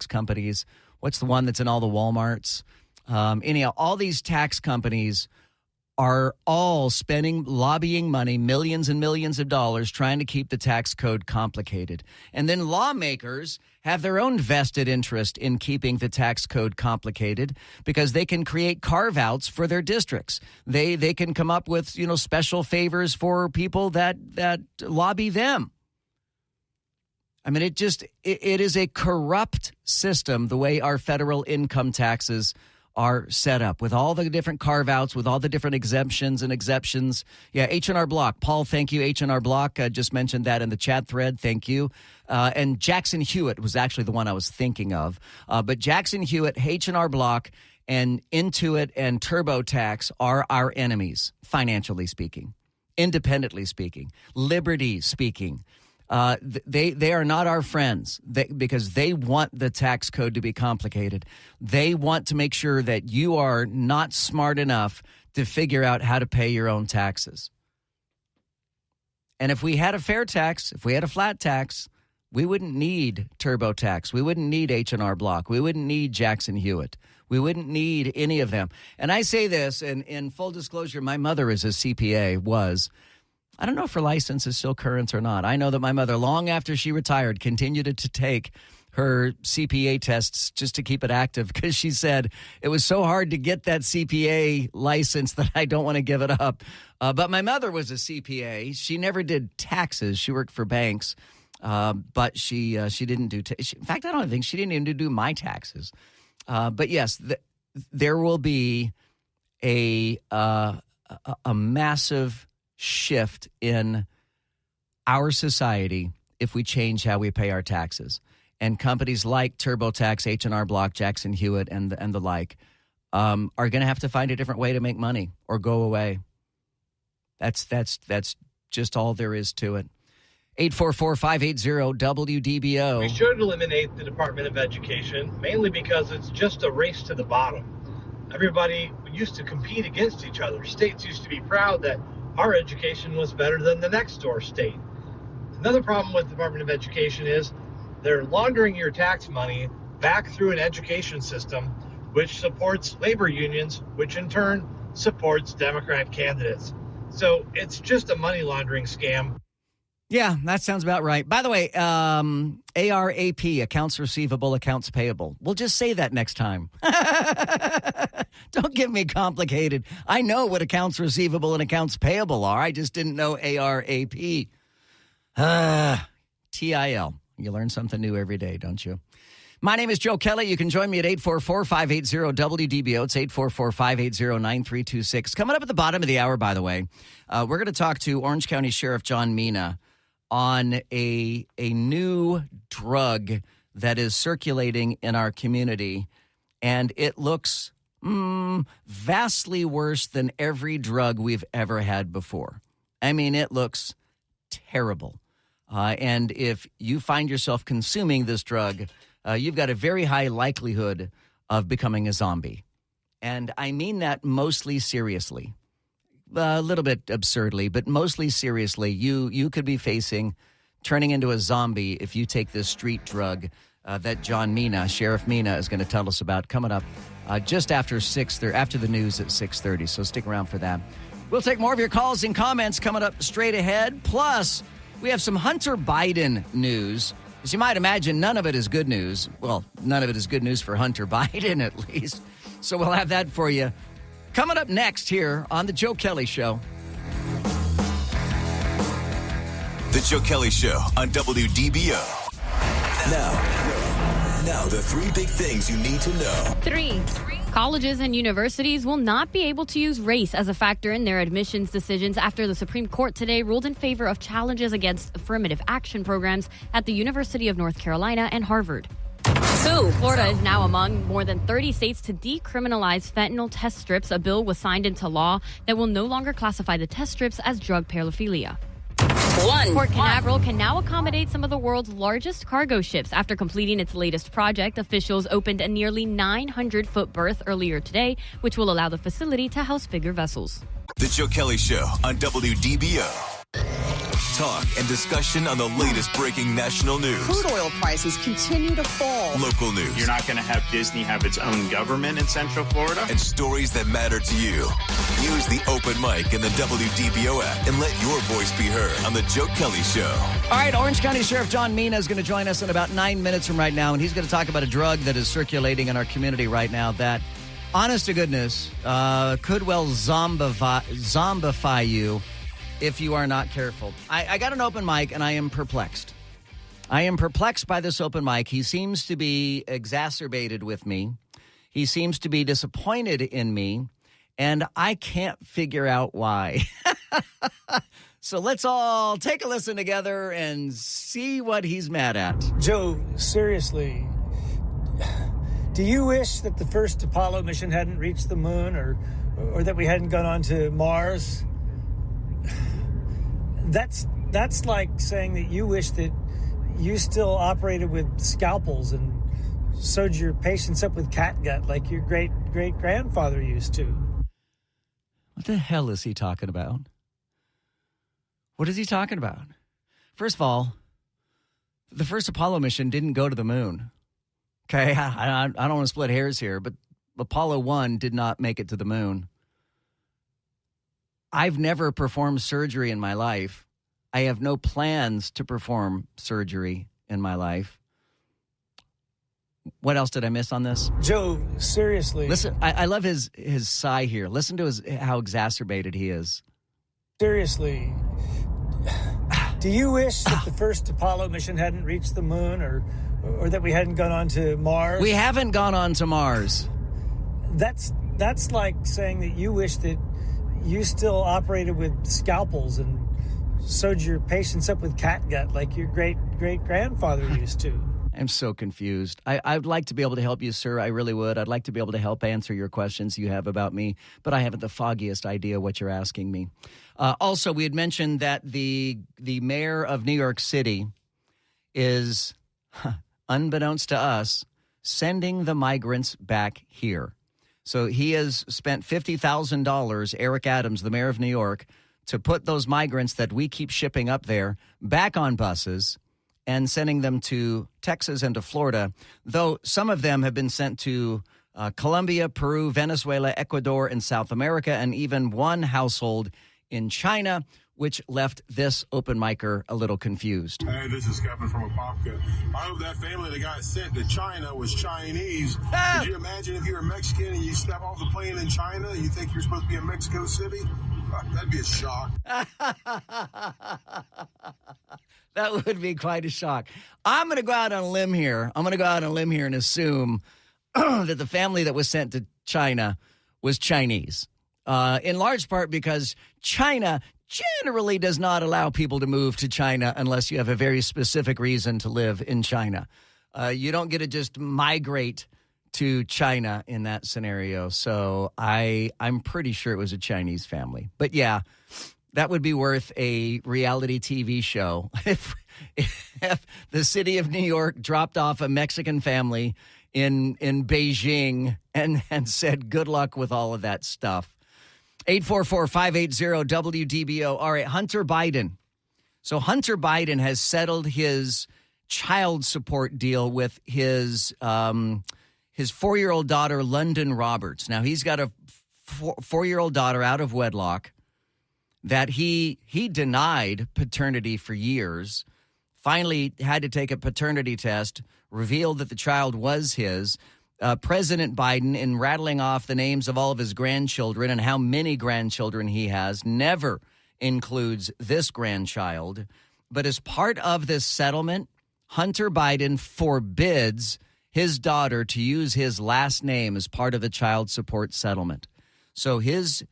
companies. What's the one that's in all the Walmarts? Anyhow, all these tax companies are all lobbying money, millions and millions of dollars, trying to keep the tax code complicated. And then lawmakers have their own vested interest in keeping the tax code complicated because they can create carve-outs for their districts. They can come up with, special favors for people that lobby them. I mean, it is a corrupt system, the way our federal income taxes are set up with all the different carve-outs, with all the different exemptions and exceptions. Yeah, H&R Block. Paul, thank you. H&R Block just mentioned that in the chat thread. Thank you. And Jackson Hewitt was actually the one I was thinking of. But Jackson Hewitt, H&R Block, and Intuit and TurboTax are our enemies, financially speaking, independently speaking, liberty speaking. They are not our friends because they want the tax code to be complicated. They want to make sure that you are not smart enough to figure out how to pay your own taxes. And if we had a fair tax, if we had a flat tax, we wouldn't need TurboTax. We wouldn't need H&R Block. We wouldn't need Jackson Hewitt. We wouldn't need any of them. And I say this, and in full disclosure, my mother is a CPA, I don't know if her license is still current or not. I know that my mother, long after she retired, continued to take her CPA tests just to keep it active because she said it was so hard to get that CPA license that I don't want to give it up. But my mother was a CPA. She never did taxes. She worked for banks, but she didn't do in fact, I don't think she didn't even do my taxes. But yes, there will be a massive shift in our society if we change how we pay our taxes. And companies like TurboTax, H&R Block, Jackson Hewitt, and the like are going to have to find a different way to make money or go away. That's just all there is to it. 844-580-WDBO. We should eliminate the Department of Education, mainly because it's just a race to the bottom. Everybody used to compete against each other. States used to be proud that our education was better than the next door state. Another problem with the Department of Education is they're laundering your tax money back through an education system which supports labor unions, which in turn supports Democrat candidates. So it's just a money laundering scam. Yeah, that sounds about right. By the way, ARAP, accounts receivable, accounts payable. We'll just say that next time. Don't get me complicated. I know what accounts receivable and accounts payable are. I just didn't know ARAP. TIL. You learn something new every day, don't you? My name is Joe Kelley. You can join me at 844-580-WDBO. It's 844-580-9326. Coming up at the bottom of the hour, by the way, we're going to talk to Orange County Sheriff John Mina on a new drug that is circulating in our community, and it looks vastly worse than every drug we've ever had before. I mean, it looks terrible. And if you find yourself consuming this drug, you've got a very high likelihood of becoming a zombie. And I mean that mostly seriously. A little bit absurdly, but mostly seriously. You could be facing turning into a zombie if you take this street drug that John Mina, Sheriff Mina, is going to tell us about coming up just after after the news at 6:30. So stick around for that. We'll take more of your calls and comments coming up straight ahead. Plus, we have some Hunter Biden news. As you might imagine, none of it is good news. Well, none of it is good news for Hunter Biden, at least. So we'll have that for you coming up next here on The Joe Kelley Show. The Joe Kelley Show on WDBO. Now, the three big things you need to know. 3. Colleges and universities will not be able to use race as a factor in their admissions decisions after the Supreme Court today ruled in favor of challenges against affirmative action programs at the University of North Carolina and Harvard. 2. Florida is now among more than 30 states to decriminalize fentanyl test strips. A bill was signed into law that will no longer classify the test strips as drug paraphernalia. 1. Port Canaveral can now accommodate some of the world's largest cargo ships. After completing its latest project, officials opened a nearly 900-foot berth earlier today, which will allow the facility to house bigger vessels. The Joe Kelley Show on WDBO. Talk and discussion on the latest breaking national news. Crude oil prices continue to fall. Local news. You're not going to have Disney have its own government in Central Florida. And stories that matter to you. Use the open mic in the WDBO app and let your voice be heard on the Joe Kelley Show. All right, Orange County Sheriff John Mina is going to join us in about 9 minutes from right now, and he's going to talk about a drug that is circulating in our community right now that, honest to goodness, could well zombify you if you are not careful. I got an open mic, and I am perplexed. I am perplexed by this open mic. He seems to be exacerbated with me. He seems to be disappointed in me, and I can't figure out why. So let's all take a listen together and see what he's mad at. Joe, seriously, do you wish that the first Apollo mission hadn't reached the moon or that we hadn't gone on to Mars? That's like saying that you wish that you still operated with scalpels and sewed your patients up with catgut like your great-great-grandfather used to. What the hell is he talking about? What is he talking about? First of all, the first Apollo mission didn't go to the moon. Okay, I don't want to split hairs here, but Apollo 1 did not make it to the moon. I've never performed surgery in my life. I have no plans to perform surgery in my life. What else did I miss on this? Joe, seriously. Listen, I love his sigh here. Listen to how exacerbated he is. Seriously. Do you wish that the first Apollo mission hadn't reached the moon or that we hadn't gone on to Mars? We haven't gone on to Mars. That's like saying that you wish that you still operated with scalpels and sewed your patients up with catgut like your great-great-grandfather used to. I'm so confused. I'd like to be able to help you, sir. I really would. I'd like to be able to help answer your questions you have about me, but I haven't the foggiest idea what you're asking me. Also, we had mentioned that the mayor of New York City is, unbeknownst to us, sending the migrants back here. So he has spent $50,000, Eric Adams, the mayor of New York, to put those migrants that we keep shipping up there back on buses and sending them to Texas and to Florida, though some of them have been sent to Colombia, Peru, Venezuela, Ecuador, and South America, and even one household in China, which left this open micer a little confused. Hey, this is Kevin from Apopka. I hope that family that got sent to China was Chinese. Could you imagine if you were Mexican and you step off the plane in China and you think you're supposed to be in Mexico City? That'd be a shock. That would be quite a shock. I'm going to go out on a limb here. And assume that the family that was sent to China was Chinese. In large part because China generally does not allow people to move to China unless you have a very specific reason to live in China. You don't get to just migrate to China in that scenario. So I'm pretty sure it was a Chinese family. But yeah, that would be worth a reality TV show if the city of New York dropped off a Mexican family in Beijing and said, good luck with all of that stuff. 844-580-WDBO. All right, Hunter Biden. So Hunter Biden has settled his child support deal with his 4-year-old daughter, London Roberts. Now, he's got a 4-year-old daughter out of wedlock that he denied paternity for years, finally had to take a paternity test, revealed that the child was his. President Biden, in rattling off the names of all of his grandchildren and how many grandchildren he has, never includes this grandchild. But as part of this settlement, Hunter Biden forbids his daughter to use his last name as part of the child support settlement. So his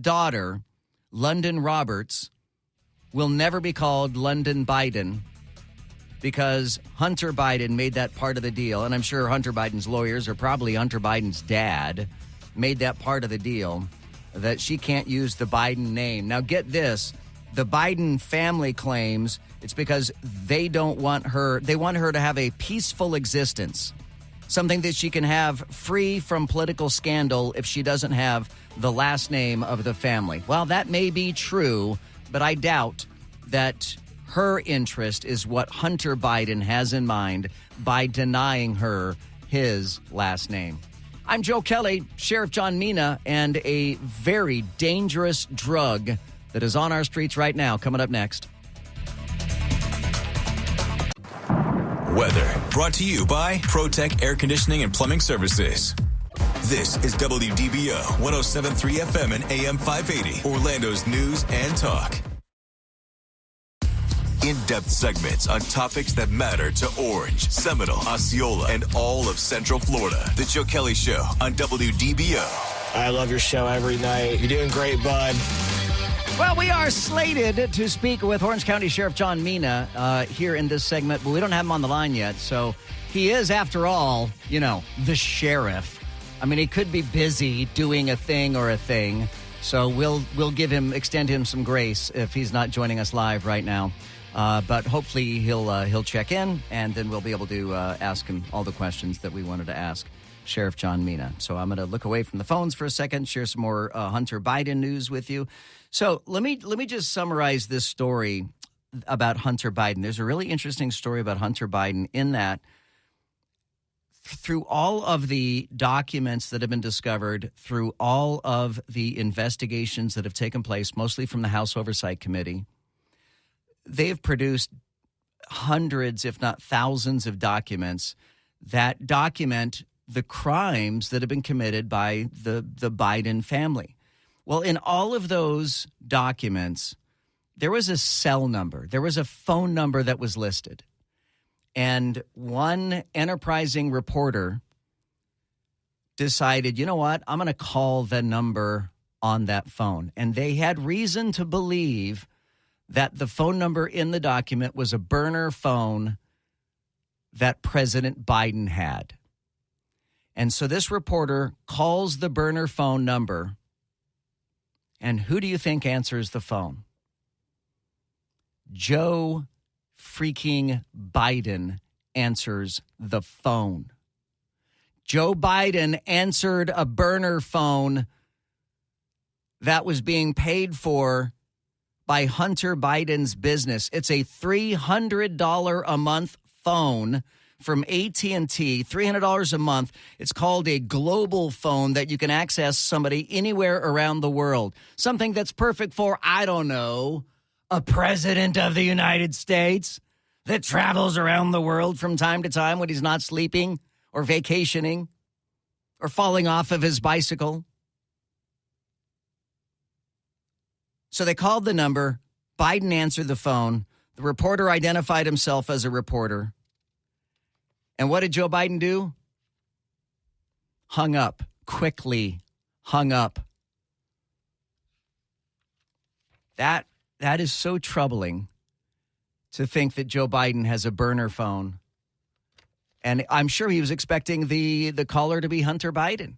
daughter, London Roberts, will never be called London Biden because Hunter Biden made that part of the deal. And I'm sure Hunter Biden's lawyers, or probably Hunter Biden's dad, made that part of the deal that she can't use the Biden name. Now, get this. The Biden family claims it's because they want her to have a peaceful existence, something that she can have free from political scandal if she doesn't have the last name of the family. Well, that may be true, but I doubt that her interest is what Hunter Biden has in mind by denying her his last name. I'm Joe Kelley, Sheriff John Mina, and a very dangerous drug that is on our streets right now. Coming up next. Weather brought to you by ProTech Air Conditioning and Plumbing Services. This is WDBO 107.3 FM and AM 580, Orlando's news and talk. In-depth segments on topics that matter to Orange, Seminole, Osceola, and all of Central Florida. The Joe Kelley Show on WDBO. I love your show every night. You're doing great, bud. Well, we are slated to speak with Orange County Sheriff John Mina here in this segment, but we don't have him on the line yet. So he is, after all, the sheriff. I mean, he could be busy doing a thing or a thing. So we'll extend him some grace if he's not joining us live right now. But hopefully he'll check in, and then we'll be able to ask him all the questions that we wanted to ask Sheriff John Mina. So I'm going to look away from the phones for a second, share some more Hunter Biden news with you. So let me just summarize this story about Hunter Biden. There's a really interesting story about Hunter Biden in that through all of the documents that have been discovered, through all of the investigations that have taken place, mostly from the House Oversight Committee, they've produced hundreds, if not thousands, of documents that document the crimes that have been committed by the Biden family. Well, in all of those documents, there was a cell number. There was a phone number that was listed. And one enterprising reporter decided, you know what, I'm going to call the number on that phone. And they had reason to believe that the phone number in the document was a burner phone that President Biden had. And so this reporter calls the burner phone number. And who do you think answers the phone? Joe freaking Biden answers the phone. Joe Biden answered a burner phone that was being paid for by Hunter Biden's business. It's a $300 a month phone from AT&T, $300 a month. It's called a global phone that you can access somebody anywhere around the world. Something that's perfect for, I don't know, a president of the United States that travels around the world from time to time when he's not sleeping or vacationing or falling off of his bicycle. So they called the number. Biden answered the phone. The reporter identified himself as a reporter. And what did Joe Biden do? Hung up, quickly hung up. That is so troubling to think that Joe Biden has a burner phone. And I'm sure he was expecting the caller to be Hunter Biden.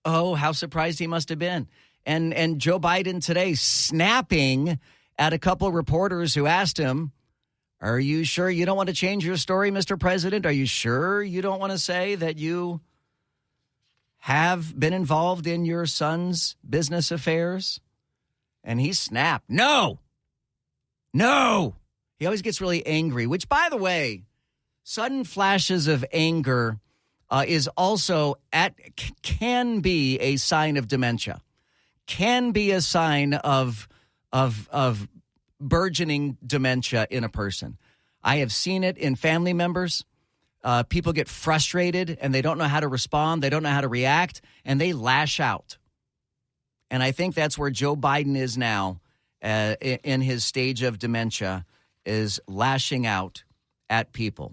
Oh, how surprised he must have been. And Joe Biden today snapping at a couple of reporters who asked him, are you sure you don't want to change your story, Mr. President? Are you sure you don't want to say that you have been involved in your son's business affairs? And he snapped. No. He always gets really angry, which, by the way, sudden flashes of anger is also can be a sign of dementia, can be a sign of burgeoning dementia in a person. I have seen it in family members. People get frustrated and they don't know how to respond. They don't know how to react, and they lash out. And I think that's where Joe Biden is now in his stage of dementia, is lashing out at people.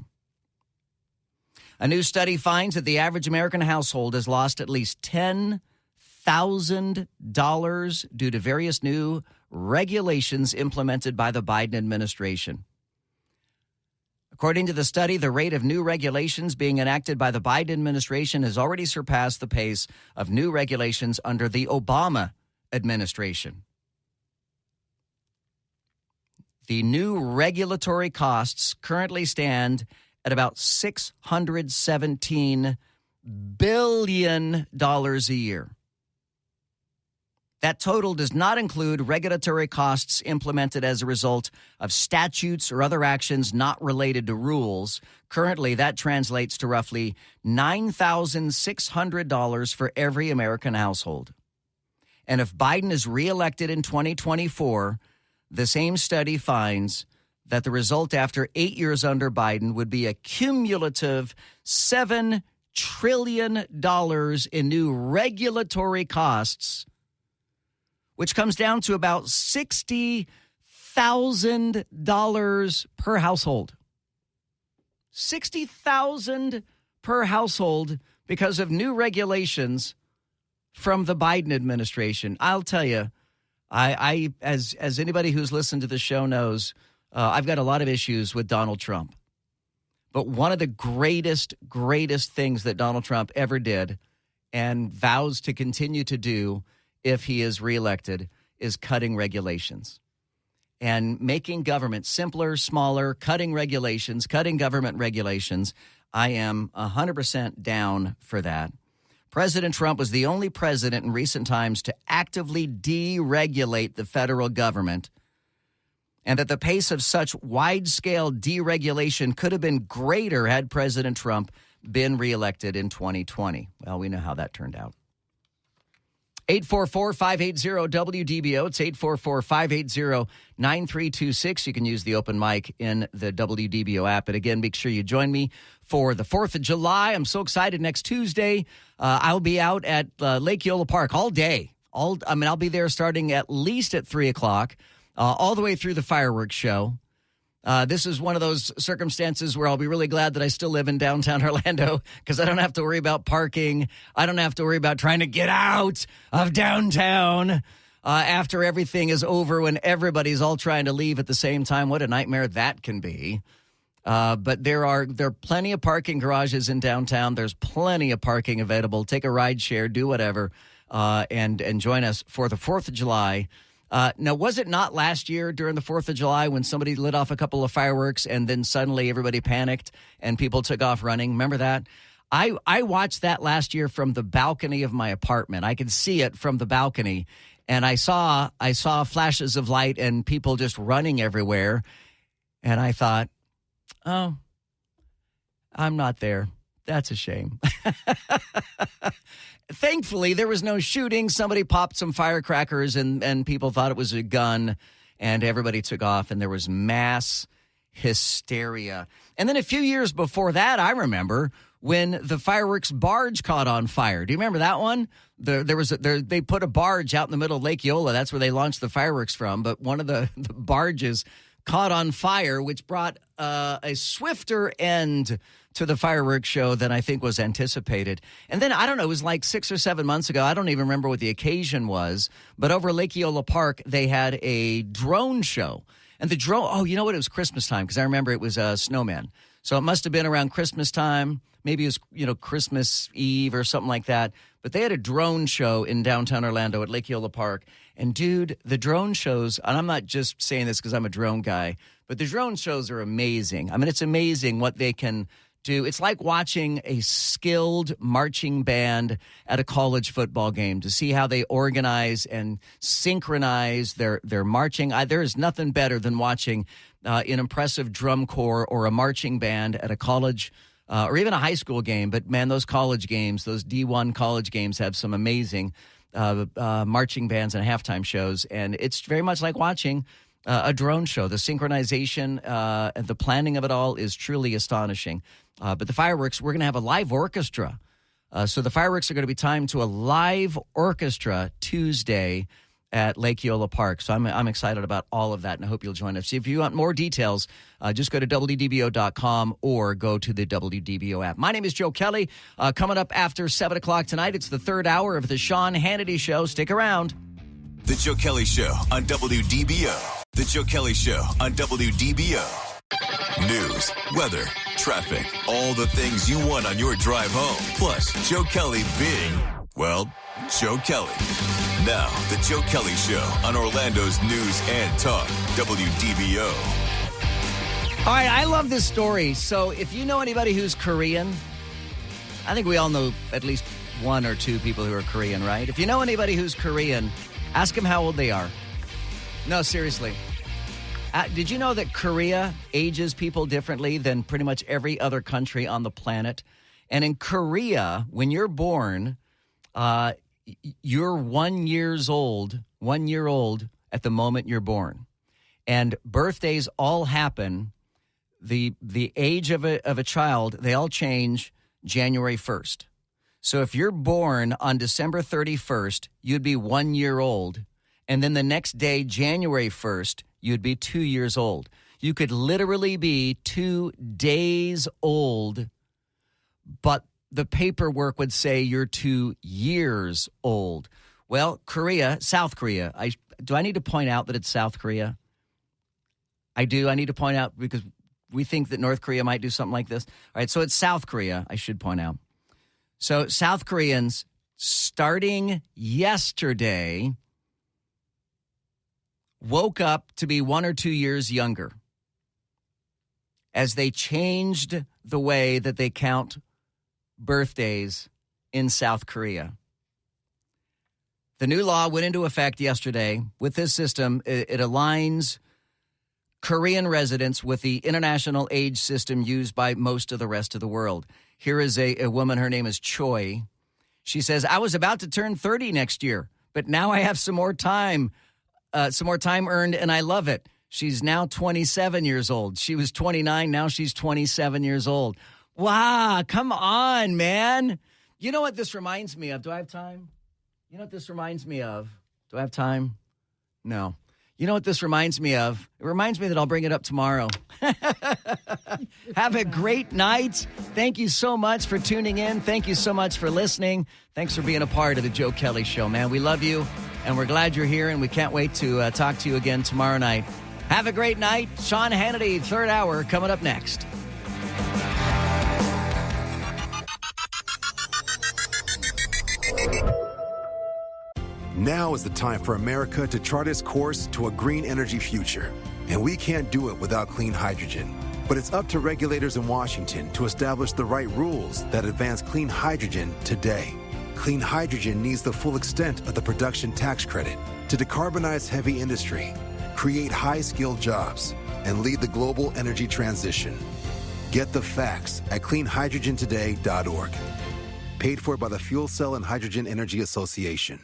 A new study finds that the average American household has lost at least $10,000 due to various new regulations implemented by the Biden administration. According to the study, the rate of new regulations being enacted by the Biden administration has already surpassed the pace of new regulations under the Obama administration. The new regulatory costs currently stand at about $617 billion a year. That total does not include regulatory costs implemented as a result of statutes or other actions not related to rules. Currently, that translates to roughly $9,600 for every American household. And if Biden is reelected in 2024, the same study finds that the result after 8 years under Biden would be a cumulative $7 trillion in new regulatory costs, which comes down to about $63 $60,000 per household. $60,000 per household because of new regulations from the Biden administration. I'll tell you, I as anybody who's listened to the show knows, I've got a lot of issues with Donald Trump. But one of the greatest things that Donald Trump ever did and vows to continue to do if he is reelected is cutting regulations and making government simpler, smaller, cutting regulations, cutting government regulations. I am 100% down for that. President Trump was the only president in recent times to actively deregulate the federal government, and that the pace of such wide-scale deregulation could have been greater had President Trump been reelected in 2020. Well, we know how that turned out. 844-580-WDBO. It's 844-580-9326. You can use the open mic in the WDBO app. And again, make sure you join me for the 4th of July. I'm so excited. Next Tuesday, I'll be out at Lake Eola Park all day. I'll be there starting at least at 3 o'clock, all the way through the fireworks show. This is one of those circumstances where I'll be really glad that I still live in downtown Orlando because I don't have to worry about parking. I don't have to worry about trying to get out of downtown after everything is over when everybody's all trying to leave at the same time. What a nightmare that can be. But there are plenty of parking garages in downtown. There's plenty of parking available. Take a ride share, do whatever, and join us for the 4th of July. Now, was it not last year during the 4th of July when somebody lit off a couple of fireworks and then suddenly everybody panicked and people took off running? Remember that? I watched that last year from the balcony of my apartment. I could see it from the balcony, and I saw flashes of light and people just running everywhere. And I thought, oh, I'm not there. That's a shame. Thankfully, there was no shooting. Somebody popped some firecrackers and people thought it was a gun, and everybody took off, and there was mass hysteria. And then a few years before that, I remember when the fireworks barge caught on fire. Do you remember that one? They put a barge out in the middle of Lake Eola. That's where they launched the fireworks from. But one of the barges caught on fire, which brought a swifter end to the fireworks show than I think was anticipated. And then, I don't know, it was like 6 or 7 months ago. I don't even remember what the occasion was. But over Lake Eola Park, they had a drone show. And the drone, oh, you know what? It was Christmas time because I remember it was a snowman. So it must have been around Christmas time. Maybe it was, Christmas Eve or something like that. But they had a drone show in downtown Orlando at Lake Eola Park. And, dude, the drone shows, and I'm not just saying this because I'm a drone guy, but the drone shows are amazing. I mean, it's amazing what they can do. It's like watching a skilled marching band at a college football game to see how they organize and synchronize their marching. There is nothing better than watching an impressive drum corps or a marching band at a college or even a high school game. But, man, those college games, those D1 college games have some amazing marching bands and halftime shows. And it's very much like watching a drone show. The synchronization and the planning of it all is truly astonishing. But the fireworks, we're going to have a live orchestra. So the fireworks are going to be timed to a live orchestra Tuesday at Lake Eola Park. So I'm excited about all of that, and I hope you'll join us. If you want more details, just go to WDBO.com or go to the WDBO app. My name is Joe Kelley. Coming up after 7 o'clock tonight, it's the third hour of the Sean Hannity Show. Stick around. The Joe Kelley Show on WDBO. The Joe Kelley Show on WDBO. News, weather, traffic, all the things you want on your drive home. Plus, Joe Kelley being, well, Joe Kelley. Now, the Joe Kelley Show on Orlando's News and Talk, WDBO. All right, I love this story. So if you know anybody who's Korean, I think we all know at least one or two people who are Korean, right? If you know anybody who's Korean, ask them how old they are. No, seriously. Did you know that Korea ages people differently than pretty much every other country on the planet? And in Korea, when you're born, you're 1 year old at the moment you're born. And birthdays all happen. The age of a child, they all change January 1st. So if you're born on December 31st, you'd be 1 year old. And then the next day, January 1st, you'd be 2 years old. You could literally be 2 days old, but the paperwork would say you're 2 years old. Well, South Korea, do I need to point out that it's South Korea? I do. I need to point out because we think that North Korea might do something like this. All right, so it's South Korea, I should point out. So South Koreans, starting yesterday, woke up to be 1 or 2 years younger as they changed the way that they count birthdays in South Korea. The new law went into effect yesterday. With this system, it aligns Korean residents with the international age system used by most of the rest of the world. Here is a woman, her name is Choi. She says, I was about to turn 30 next year, but now I have some more time earned, and I love it. She's now 27 years old. She was 29. Now she's 27 years old. Wow, come on, man. You know what this reminds me of? Do I have time? You know what this reminds me of? Do I have time? No. You know what this reminds me of? It reminds me that I'll bring it up tomorrow. Have a great night. Thank you so much for tuning in. Thank you so much for listening. Thanks for being a part of the Joe Kelley Show, man. We love you, and we're glad you're here, and we can't wait to talk to you again tomorrow night. Have a great night. Sean Hannity, third hour, coming up next. Now is the time for America to chart its course to a green energy future. And we can't do it without clean hydrogen. But it's up to regulators in Washington to establish the right rules that advance clean hydrogen today. Clean hydrogen needs the full extent of the production tax credit to decarbonize heavy industry, create high-skilled jobs, and lead the global energy transition. Get the facts at cleanhydrogentoday.org. Paid for by the Fuel Cell and Hydrogen Energy Association.